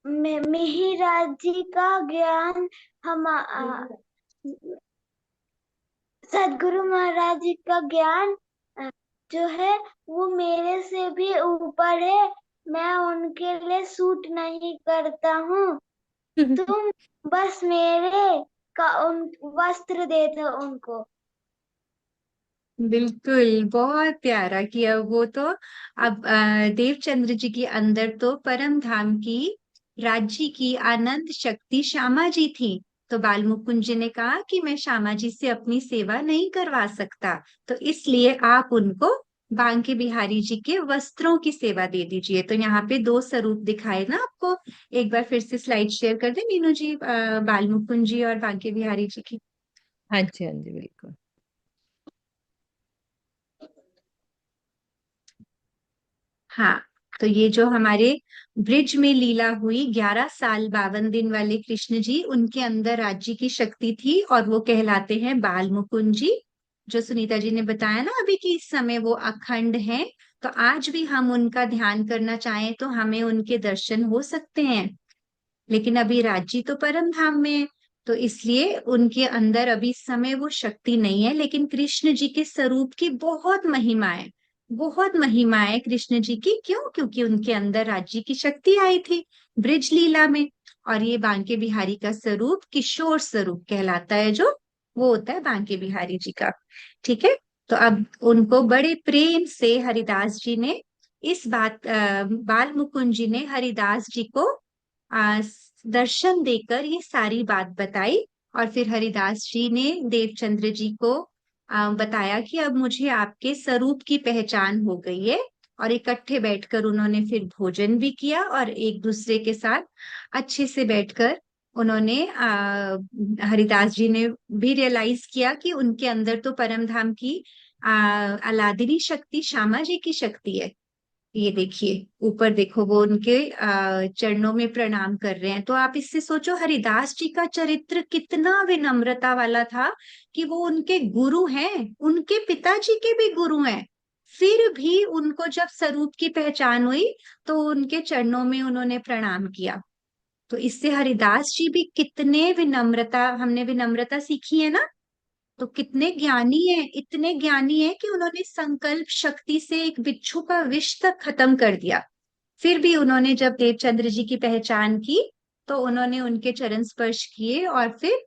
मिहिराज जी का ज्ञान हम सदगुरु महाराज जी का ज्ञान जो है वो मेरे से भी ऊपर है। मैं उनके लिए सूट नहीं करता हूँ। तुम बस मेरे का उन वस्त्र दे दो उनको। बिल्कुल, बहुत प्यारा किया वो तो। अब देवचंद्र जी के अंदर तो परम धाम की राज्य की आनंद शक्ति श्यामा जी थी। तो बाल मुकुंद जी ने कहा कि मैं श्यामा जी से अपनी सेवा नहीं करवा सकता, तो इसलिए आप उनको बांके बिहारी जी के वस्त्रों की सेवा दे दीजिए। तो यहाँ पे दो स्वरूप दिखाए ना आपको। एक बार फिर से स्लाइड शेयर कर दे मीनू जी, बाल मुकुंद जी और बांके बिहारी जी की। हाँ जी, हाँ जी, बिल्कुल। हाँ, तो ये जो हमारे ब्रिज में लीला हुई 11 साल 52 दिन वाले कृष्ण जी, उनके अंदर राज्य की शक्ति थी और वो कहलाते हैं बाल मुकुंद जी। जो सुनीता जी ने बताया ना अभी कि इस समय वो अखंड हैं, तो आज भी हम उनका ध्यान करना चाहें तो हमें उनके दर्शन हो सकते हैं। लेकिन अभी राज्य तो परम धाम में है, तो इसलिए उनके अंदर अभी इस समय वो शक्ति नहीं है। लेकिन कृष्ण जी के स्वरूप की बहुत महिमा है, बहुत महिमा है कृष्ण जी की। क्यों? क्योंकि उनके अंदर राज्य की शक्ति आई थी ब्रिज लीला में। और ये बांके बिहारी का स्वरूप किशोर स्वरूप कहलाता है, जो वो होता है बांके बिहारी जी का। ठीक है, तो अब उनको बड़े प्रेम से हरिदास जी ने इस बात बाल मुकुंद जी ने हरिदास जी को आ, दर्शन देकर ये सारी बात बताई। और फिर हरिदास जी ने देवचंद्र जी को बताया कि अब मुझे आपके स्वरूप की पहचान हो गई है। और इकट्ठे बैठकर उन्होंने फिर भोजन भी किया और एक दूसरे के साथ अच्छे से बैठकर उन्होंने हरिदास जी ने भी रियलाइज किया कि उनके अंदर तो परम धाम की अलादिनी शक्ति श्यामा जी की शक्ति है। ये देखिए ऊपर देखो, वो उनके चरणों में प्रणाम कर रहे हैं। तो आप इससे सोचो हरिदास जी का चरित्र कितना विनम्रता वाला था कि वो उनके गुरु हैं, उनके पिताजी के भी गुरु हैं, फिर भी उनको जब स्वरूप की पहचान हुई तो उनके चरणों में उन्होंने प्रणाम किया। तो इससे हरिदास जी भी कितने विनम्रता, हमने विनम्रता सीखी है ना। तो कितने ज्ञानी है, इतने ज्ञानी है कि उन्होंने संकल्प शक्ति से एक बिच्छू का विष तक खत्म कर दिया। फिर भी उन्होंने जब देवचंद्र जी की पहचान की तो उन्होंने उनके चरण स्पर्श किए और फिर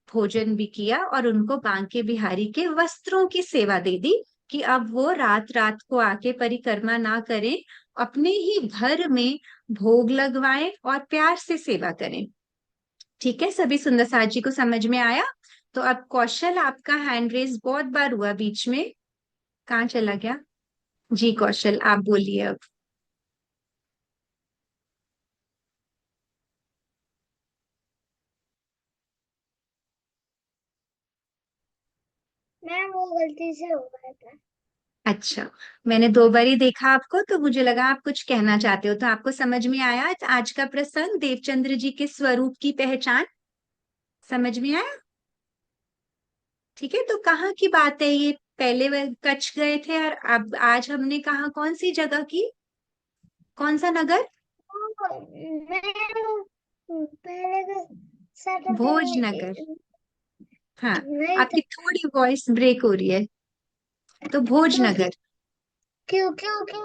भोजन भी किया और उनको बांके बिहारी के वस्त्रों की सेवा दे दी कि अब वो रात रात को आके परिक्रमा ना करें, अपने ही घर में भोग लगवाएं और प्यार से सेवा करें। ठीक है, सभी सुंदर साथ जी को समझ में आया। तो अब कौशल, आपका हैंड रेज बहुत बार हुआ बीच में, कहाँ चला गया? जी कौशल, आप बोलिए अब। मैम वो गलती से हो गया था। अच्छा, मैंने 2 बार ही देखा आपको तो मुझे लगा आप कुछ कहना चाहते हो। तो आपको समझ में आया आज का प्रसंग, देवचंद्र जी के स्वरूप की पहचान? समझ में आया? ठीक है, तो कहाँ की बात है ये? पहले वह कच्छ गए थे और अब आज हमने कहा कौन सी जगह की, कौन सा नगर? मैम पहले का भोजनगर। सैटरडे हाँ, नहीं था। आपकी थोड़ी वॉइस ब्रेक हो रही है। तो भोजनगर। क्यों क्योंकि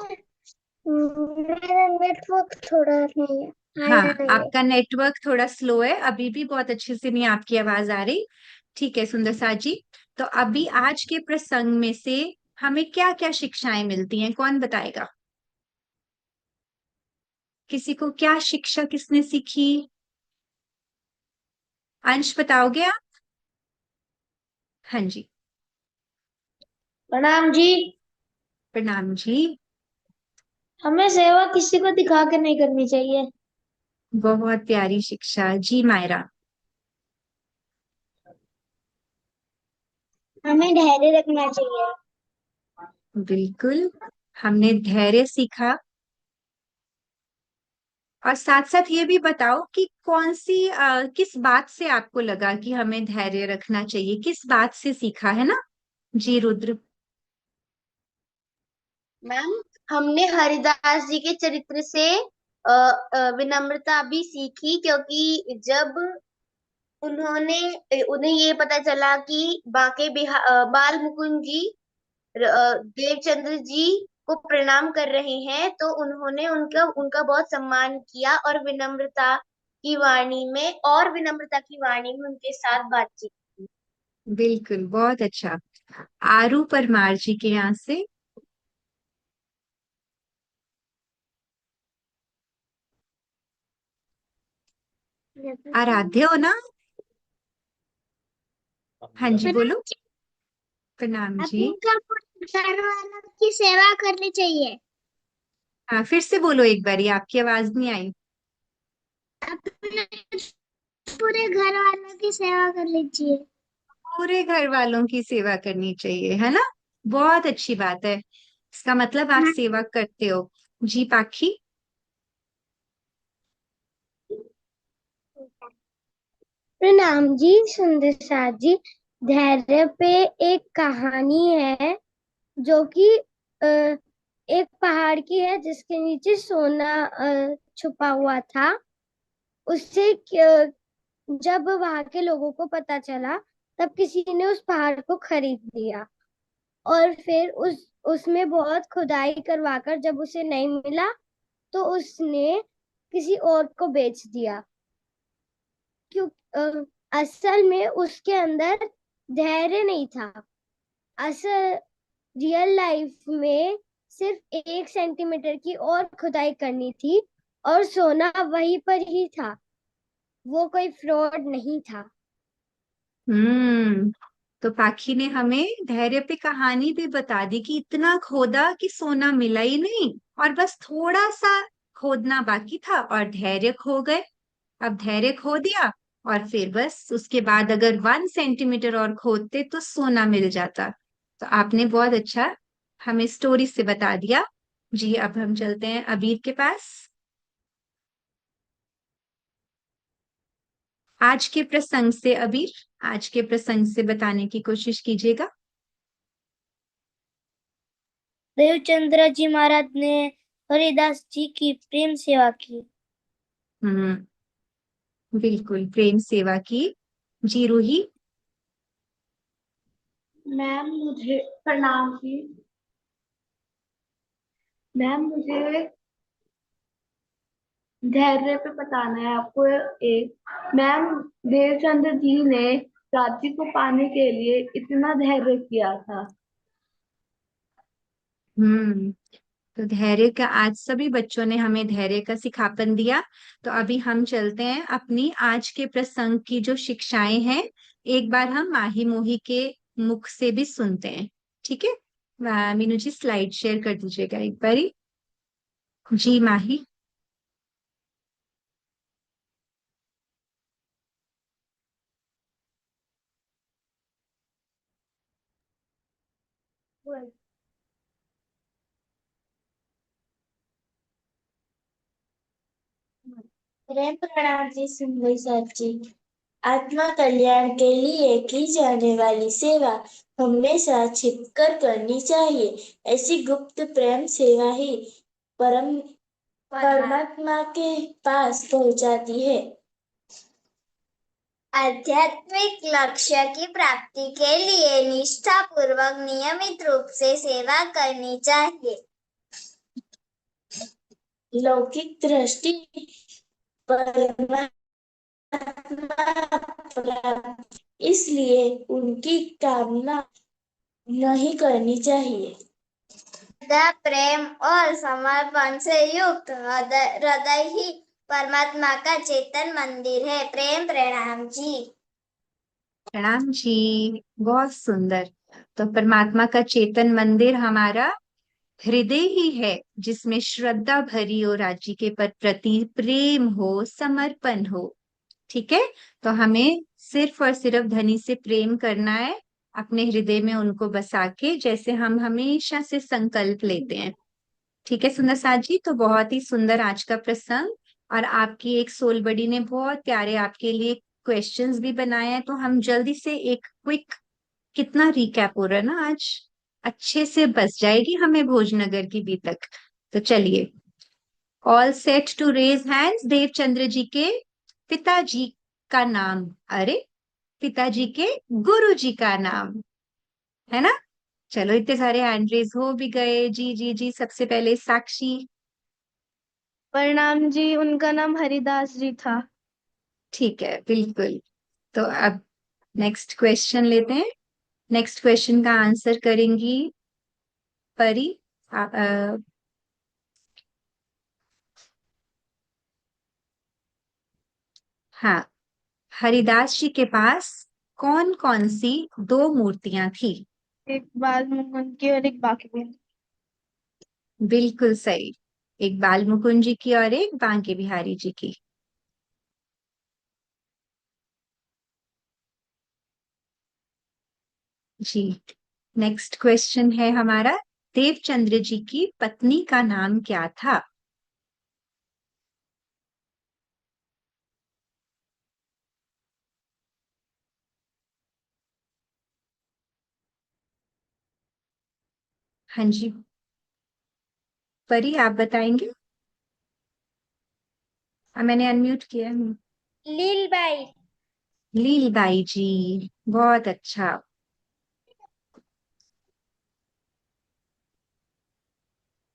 मेरा नेटवर्क थोड़ा नहीं है, हाँ, आया नहीं है। आपका नेटवर्क थोड़ा स्लो है, अभी भी बहुत अच्छे से नहीं आपकी आवाज आ रही। ठीक है सुंदर साथ जी, तो अभी आज के प्रसंग में से हमें क्या क्या शिक्षाएं मिलती हैं, कौन बताएगा? किसी को क्या शिक्षा किसने सीखी? अंश बताओगे आप? हाँ जी। प्रणाम जी। प्रणाम जी। हमें सेवा किसी को दिखा के नहीं करनी चाहिए। बहुत प्यारी शिक्षा जी। मायरा? हमें धैर्य रखना चाहिए। बिल्कुल, हमने धैर्य सीखा। और साथ साथ ये भी बताओ कि कौन सी किस बात से आपको लगा कि हमें धैर्य रखना चाहिए, किस बात से सीखा है ना? जी रुद्र? मैम, हमने हरिदास जी के चरित्र से विनम्रता भी सीखी, क्योंकि जब उन्हें ये पता चला कि बाल मुकुंद जी देवचंद्र जी को प्रणाम कर रहे हैं, तो उन्होंने उनका उनका बहुत सम्मान किया और विनम्रता की वाणी में उनके साथ बातचीत की। बिल्कुल, बहुत अच्छा। आरू परमार जी के यहाँ से। आराध्य हो ना? हाँ जी बोलो। प्रणाम जी। घर वालों की सेवा करनी चाहिए। हाँ, फिर से बोलो एक बारी, आपकी आवाज नहीं आई। अपने पूरे घर वालों की सेवा करनी चाहिए। पूरे घर वालों की सेवा करनी चाहिए, है ना? बहुत अच्छी बात है, इसका मतलब आप सेवा करते हो। जी पाखी? प्रणाम जी सुंदर साथ जी। धैर्य पे एक कहानी है जो कि एक पहाड़ की है जिसके नीचे सोना छुपा हुआ था। उससे जब वहां के लोगों को पता चला तब किसी ने उस पहाड़ को खरीद लिया और फिर उसमें बहुत खुदाई करवाकर जब उसे नहीं मिला तो उसने किसी और को बेच दिया। क्यों असल में उसके अंदर धैर्य नहीं था। असल रियल लाइफ में सिर्फ 1 सेंटीमीटर की और खुदाई करनी थी और सोना वहीं पर ही था। वो कोई फ्रॉड नहीं था। हम्म। तो पाखी ने हमें धैर्य पे कहानी भी बता दी कि इतना खोदा कि सोना मिला ही नहीं, और बस थोड़ा सा खोदना बाकी था और धैर्य खो गए। अब धैर्य खो दिया और फिर बस उसके बाद अगर 1 सेंटीमीटर और खोदते तो सोना मिल जाता। तो आपने बहुत अच्छा हमें स्टोरी से बता दिया। जी अब हम चलते हैं अबीर के पास। आज के प्रसंग से अबीर, आज के प्रसंग से बताने की कोशिश कीजिएगा। देवचंद्र जी महाराज ने हरिदास जी की प्रेम सेवा की। बिल्कुल, प्रेम सेवा की। जी रूही। मैम मुझे प्रणाम जी। मैम मुझे धैर्य पे बताना है आपको। एक मैम, देवचंद्र जी ने राज्य को पाने के लिए इतना धैर्य किया था। हम्म तो धैर्य का आज सभी बच्चों ने हमें धैर्य का सिखापन दिया। तो अभी हम चलते हैं अपनी आज के प्रसंग की जो शिक्षाएं हैं, एक बार हम माही मोही के मुख से भी सुनते हैं। ठीक है, मीनू जी स्लाइड शेयर कर दीजिएगा एक बारी। जी माही। प्रेम प्रणाम जी सुंदर सर जी। आत्मा कल्याण के लिए की जाने वाली सेवा हमेशा छिपकर करनी चाहिए। ऐसी गुप्त प्रेम सेवा ही परम परमात्मा के पास पहुंचाती है। आध्यात्मिक लक्ष्य की प्राप्ति के लिए निष्ठा पूर्वक नियमित रूप से सेवा करनी चाहिए। लौकिक दृष्टि परमात्मा प्राप्त, इसलिए उनकी कामना नहीं करनी चाहिए। श्रद्धा, प्रेम और समर्पण से युक्त हृदय ही परमात्मा का चेतन मंदिर है। प्रेम प्रणाम जी। प्रणाम जी, बहुत सुंदर। तो परमात्मा का चेतन मंदिर हमारा हृदय ही है, जिसमें श्रद्धा भरी हो, राज्य के प्रति प्रेम हो, समर्पण हो। ठीक है, तो हमें सिर्फ और सिर्फ धनी से प्रेम करना है, अपने हृदय में उनको बसा के, जैसे हम हमेशा से संकल्प लेते हैं। ठीक है सुंदर साथ जी, तो बहुत ही सुंदर आज का प्रसंग। और आपकी एक सोल बड़ी ने बहुत प्यारे आपके लिए क्वेश्चंस भी बनाए हैं। तो हम जल्दी से एक क्विक, कितना रिकैप हो रहा है ना आज, अच्छे से बस जाएगी हमें भोजनगर की बी तक। तो चलिए, all set to raise hands. Devchandra ji के पिताजी का नाम, अरे पिताजी के गुरु जी का नाम है ना। चलो, इतने सारे हैंड रेज हो भी गए। जी जी जी, सबसे पहले साक्षी। प्रणाम जी, उनका नाम हरिदास जी था। ठीक है, बिल्कुल। तो अब नेक्स्ट क्वेश्चन लेते हैं। नेक्स्ट क्वेश्चन का आंसर करेंगी परी। हाँ, हरिदास जी के पास कौन कौन सी 2 मूर्तियां थी? एक बाल मुकुंद की और एक बाकी बिहारी। बिल्कुल सही, एक बाल मुकुंद जी की और एक बांके बिहारी जी की। जी, नेक्स्ट क्वेश्चन है हमारा, देवचंद्र जी की पत्नी का नाम क्या था? हाँ जी, परी आप बताएंगे? मैंने अनम्यूट किया है। लीलबाई। लीलबाई जी, बहुत अच्छा।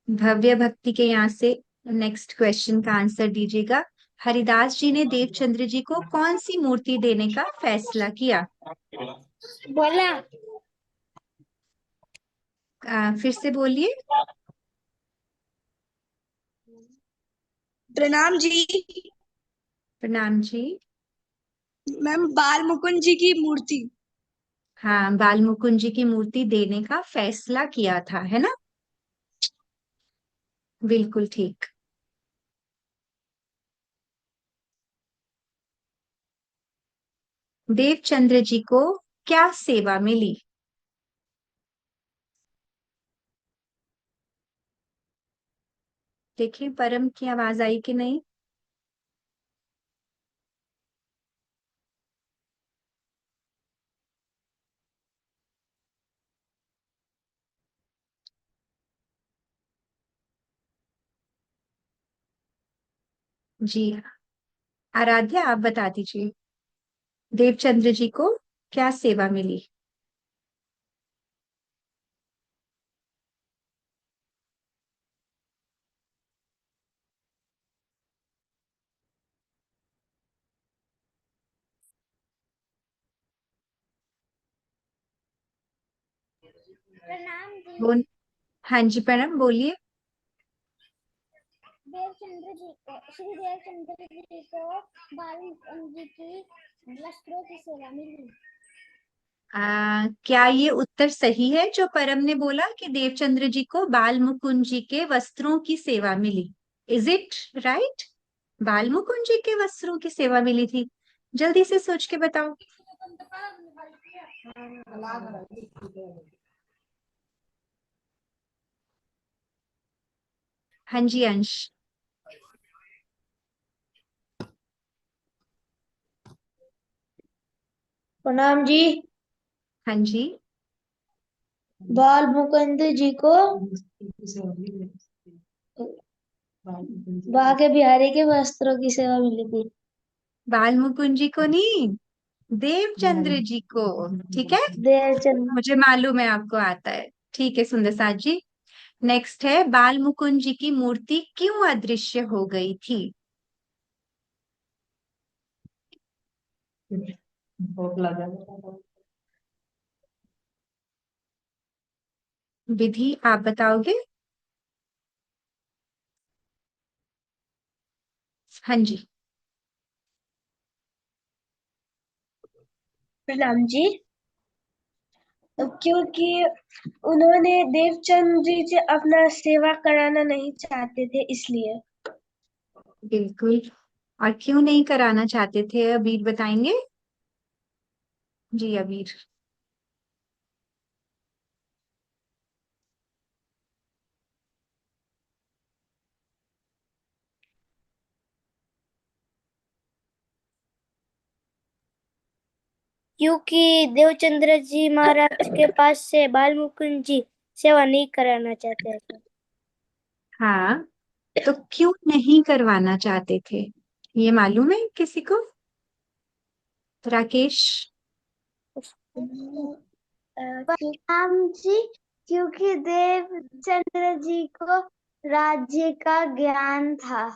भव्य भक्ति के यहाँ से नेक्स्ट क्वेश्चन का आंसर दीजिएगा। हरिदास जी ने देवचंद्र जी को कौन सी मूर्ति देने का फैसला किया? बोला। फिर से बोलिए। प्रणाम जी। प्रणाम जी। मैम, बाल मुकुंद जी की मूर्ति। हाँ, बाल मुकुंद जी की मूर्ति देने का फैसला किया था, है ना। बिल्कुल ठीक। देवचंद्र जी को क्या सेवा मिली? देखिए परम की आवाज आई कि नहीं? जी आराध्या आप बता दीजिए, देवचंद्र जी को क्या सेवा मिली? प्रणाम जी। वो हाँ जी प्रणाम, बोलिए। देवचंद्र जी को, श्री देवचंद्र जी को बाल मुकुंद जी की वस्त्रों की सेवा मिली। क्या ये उत्तर सही है जो परम ने बोला कि देवचंद्र जी को बाल मुकुंद जी के वस्त्रों की सेवा मिली? Is it right? बाल मुकुंद जी के वस्त्रों की सेवा मिली थी? जल्दी से सोच के बताओ। हाँ जी अंश। प्रणाम जी। हाँ जी। बाल मुकुंद जी को बाके बिहारी के वस्त्रों की सेवा मिली थी। बाल मुकुंद जी को नहीं, देवचंद्र जी को। ठीक है, देवचंद्र मुझे मालूम है आपको आता है। ठीक है सुंदर साथ जी। नेक्स्ट है, बाल मुकुंद जी की मूर्ति क्यों अदृश्य हो गई थी? विधि आप बताओगे? हाँ जी। प्रणाम जी। क्योंकि उन्होंने देवचंद जी से अपना सेवा कराना नहीं चाहते थे, इसलिए। बिल्कुल। और क्यों नहीं कराना चाहते थे, अबीर बताएंगे? जी अबीर। क्योंकि देवचंद्र जी महाराज के पास से बाल मुकुंद जी सेवा नहीं कराना चाहते थे। हाँ, तो क्यों नहीं करवाना चाहते थे, ये मालूम है किसी को? राकेश। प्रणाम जी। क्योंकि देवचंद्र जी को राज्य का ज्ञान था।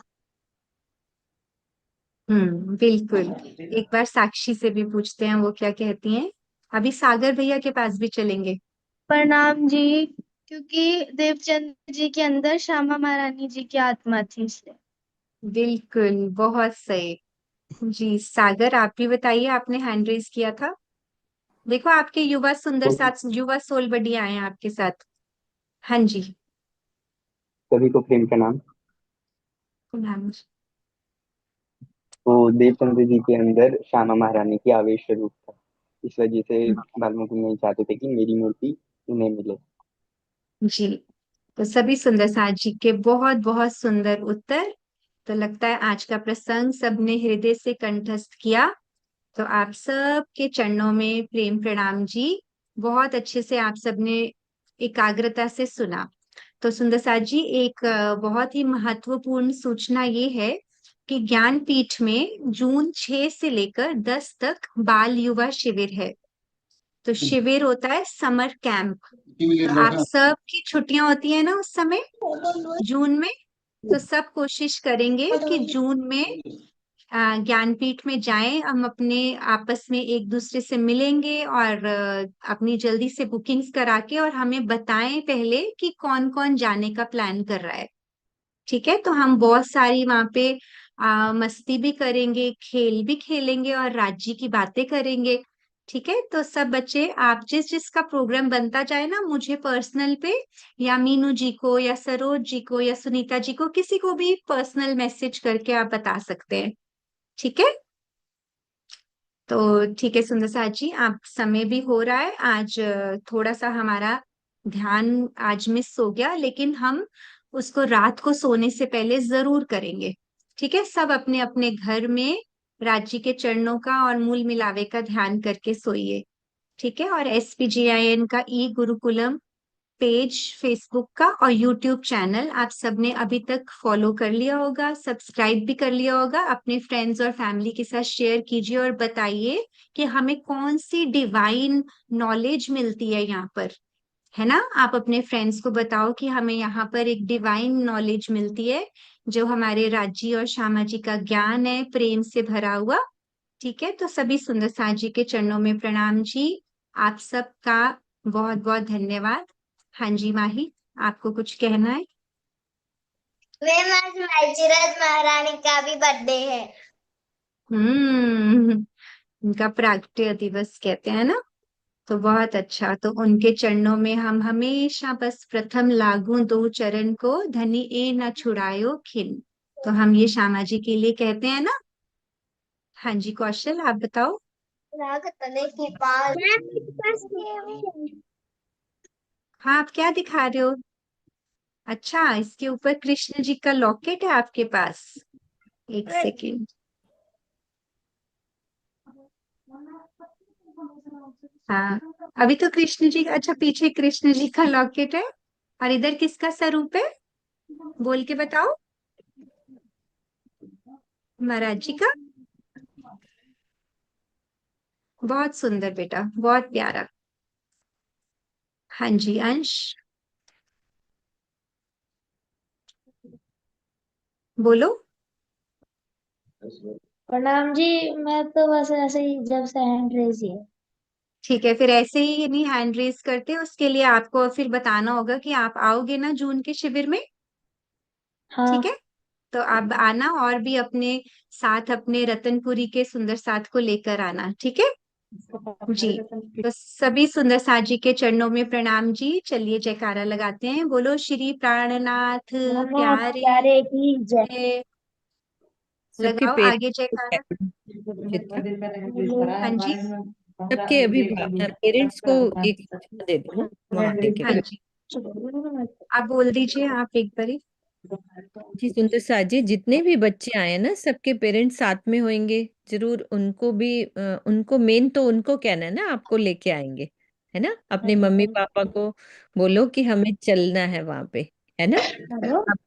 बिल्कुल। एक बार साक्षी से भी पूछते हैं वो क्या कहती हैं। अभी सागर भैया के पास भी चलेंगे। प्रणाम जी। क्योंकि देवचंद जी के अंदर श्यामा महारानी जी की आत्मा थी, इसलिए। बिल्कुल, बहुत सही। जी सागर आप भी बताइए, आपने हैंड रेज किया था। देखो आपके युवा सुंदर साथ, युवा सोल बड़ी आए हैं आपके साथ। हाँ जी। सभी को प्रेम प्रणाम। मैम। तो देवचंद्र जी के अंदर श्यामा महारानी की आवेश स्वरूप था, इस वजह से भालमुकुंद नहीं चाहते थे कि मेरी मूर्ति उन्हें मिले। जी, तो सभी सुंदर साथ जी के बहुत बहुत सुंदर उत्तर। तो लगता है आज का प्रसंग सबने हृदय से कंठस्थ किया। तो आप सब के चरणों में प्रेम प्रणाम जी। बहुत अच्छे से आप सबने एकाग्रता से सुना। तो सुंदर साथ जी, एक बहुत ही महत्वपूर्ण सूचना ये है कि ज्ञानपीठ में जून 6 से लेकर 10 तक बाल युवा शिविर है। तो शिविर होता है समर कैंप। तो आप सब की छुट्टियां होती है ना उस समय, जून में। तो सब कोशिश करेंगे कि जून में ज्ञानपीठ में जाएं, हम अपने आपस में एक दूसरे से मिलेंगे और अपनी जल्दी से बुकिंग्स करा के और हमें बताएं पहले कि कौन कौन जाने का प्लान कर रहा है। ठीक है, तो हम बहुत सारी वहां पे मस्ती भी करेंगे, खेल भी खेलेंगे और राज्य की बातें करेंगे। ठीक है, तो सब बच्चे आप जिस जिसका प्रोग्राम बनता जाए ना, मुझे पर्सनल पे या मीनू जी को या सरोज जी को या सुनीता जी को, किसी को भी पर्सनल मैसेज करके आप बता सकते हैं। ठीक है। तो ठीक है सुंदर साथ जी, आप समय भी हो रहा है आज, थोड़ा सा हमारा ध्यान आज मिस हो गया, लेकिन हम उसको रात को सोने से पहले जरूर करेंगे। ठीक है, सब अपने अपने घर में राजी के चरणों का और मूल मिलावे का ध्यान करके सोइए। ठीक है, और SPGIN का ई गुरुकुलम पेज फेसबुक का और यूट्यूब चैनल आप सबने अभी तक फॉलो कर लिया होगा, सब्सक्राइब भी कर लिया होगा। अपने फ्रेंड्स और फैमिली के साथ शेयर कीजिए और बताइए कि हमें कौन सी डिवाइन नॉलेज मिलती है यहाँ पर, है ना। आप अपने फ्रेंड्स को बताओ कि हमें यहाँ पर एक डिवाइन नॉलेज मिलती है, जो हमारे राजी और श्यामा जी का ज्ञान है, प्रेम से भरा हुआ। ठीक है, तो सभी सुंदर साथ जी के चरणों में प्रणाम जी। आप सबका बहुत बहुत धन्यवाद। हाँ जी माही, आपको कुछ कहना है? मैम आज मालजीराज महारानी का भी बर्थडे है। उनका प्रागट्य दिवस कहते हैं ना, तो बहुत अच्छा। तो उनके चरणों में हम हमेशा बस प्रथम लागू दो चरण को, धनी ए न छुड़ायो खिन। तो हम ये श्यामा जी के लिए कहते हैं ना। हाँ जी कौशल, आप बताओ। राग तले के पास हाँ, आप क्या दिखा रहे हो? अच्छा, इसके ऊपर कृष्ण जी का लॉकेट है आपके पास? एक सेकेंड। हाँ, अभी तो कृष्ण जी, अच्छा पीछे कृष्ण जी का लॉकेट है, और इधर किसका स्वरूप है? बोल के बताओ। महाराज जी का। बहुत सुंदर बेटा, बहुत प्यारा। हाँ जी अंश, बोलो। प्रणाम जी। मैं तो बस ऐसे ही जब से हैंड रेज ही है। ठीक है, फिर ऐसे ही नहीं हैंड रेस करते, उसके लिए आपको फिर बताना होगा कि आप आओगे ना जून के शिविर में। ठीक हाँ। है, तो आप आना, और भी अपने साथ अपने रतनपुरी के सुंदर साथ को लेकर आना। ठीक है जी। तो सभी सुंदर साथ जी के चरणों में प्रणाम जी। चलिए जयकारा लगाते हैं, बोलो श्री प्राणनाथ प्यारे प्यारे की जय। जय। सबके लगाओ आगे जयकारा। चित्रा, हाँ जी। सबके अभिभावक पेरेंट्स को एक दे देना वहां टेके हाँ पे। जी, आप बोल दीजिए, आप एक बारी। जी सुंदर साथ जी, जितने भी बच्चे आए ना सबके पेरेंट्स साथ में होंगे, जरूर उनको भी उनको मेन तो उनको कहना है ना, आपको लेके आएंगे, है ना। अपने मम्मी पापा को बोलो कि हमें चलना है वहां पे, है ना। आप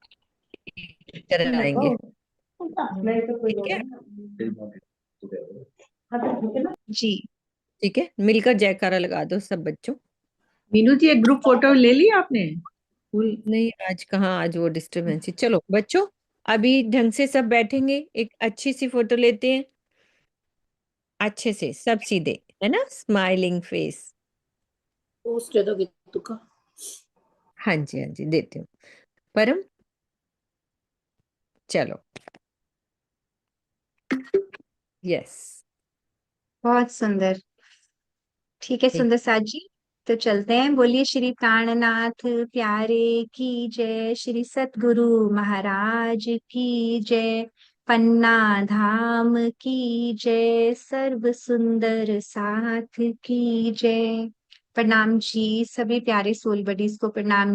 कराएंगे, ठीक है। जी ठीक है, मिलकर जयकारा लगा दो सब बच्चों। मीनू जी एक ग्रुप फोटो ले ली आपने? फुल नहीं आज कहाँ, आज वो डिस्टर्बेंस है। चलो बच्चों, अभी ढंग से सब बैठेंगे, एक अच्छी सी फोटो लेते हैं, अच्छे से सब सीधे, है ना, स्माइलिंग फेस। पोस्ट दे दोगे तुका? हाँ जी हाँ जी, देती हूँ। परम, चलो, यस, बहुत सुंदर। ठीक है सुंदर साथ जी, तो चलते हैं। बोलिए श्री प्राणनाथ प्यारे की जय, श्री सतगुरु महाराज की जय, पन्ना धाम की जय, सर्व सुंदर साथ की जय। प्रणाम जी, सभी प्यारे सोल बडीज को प्रणाम।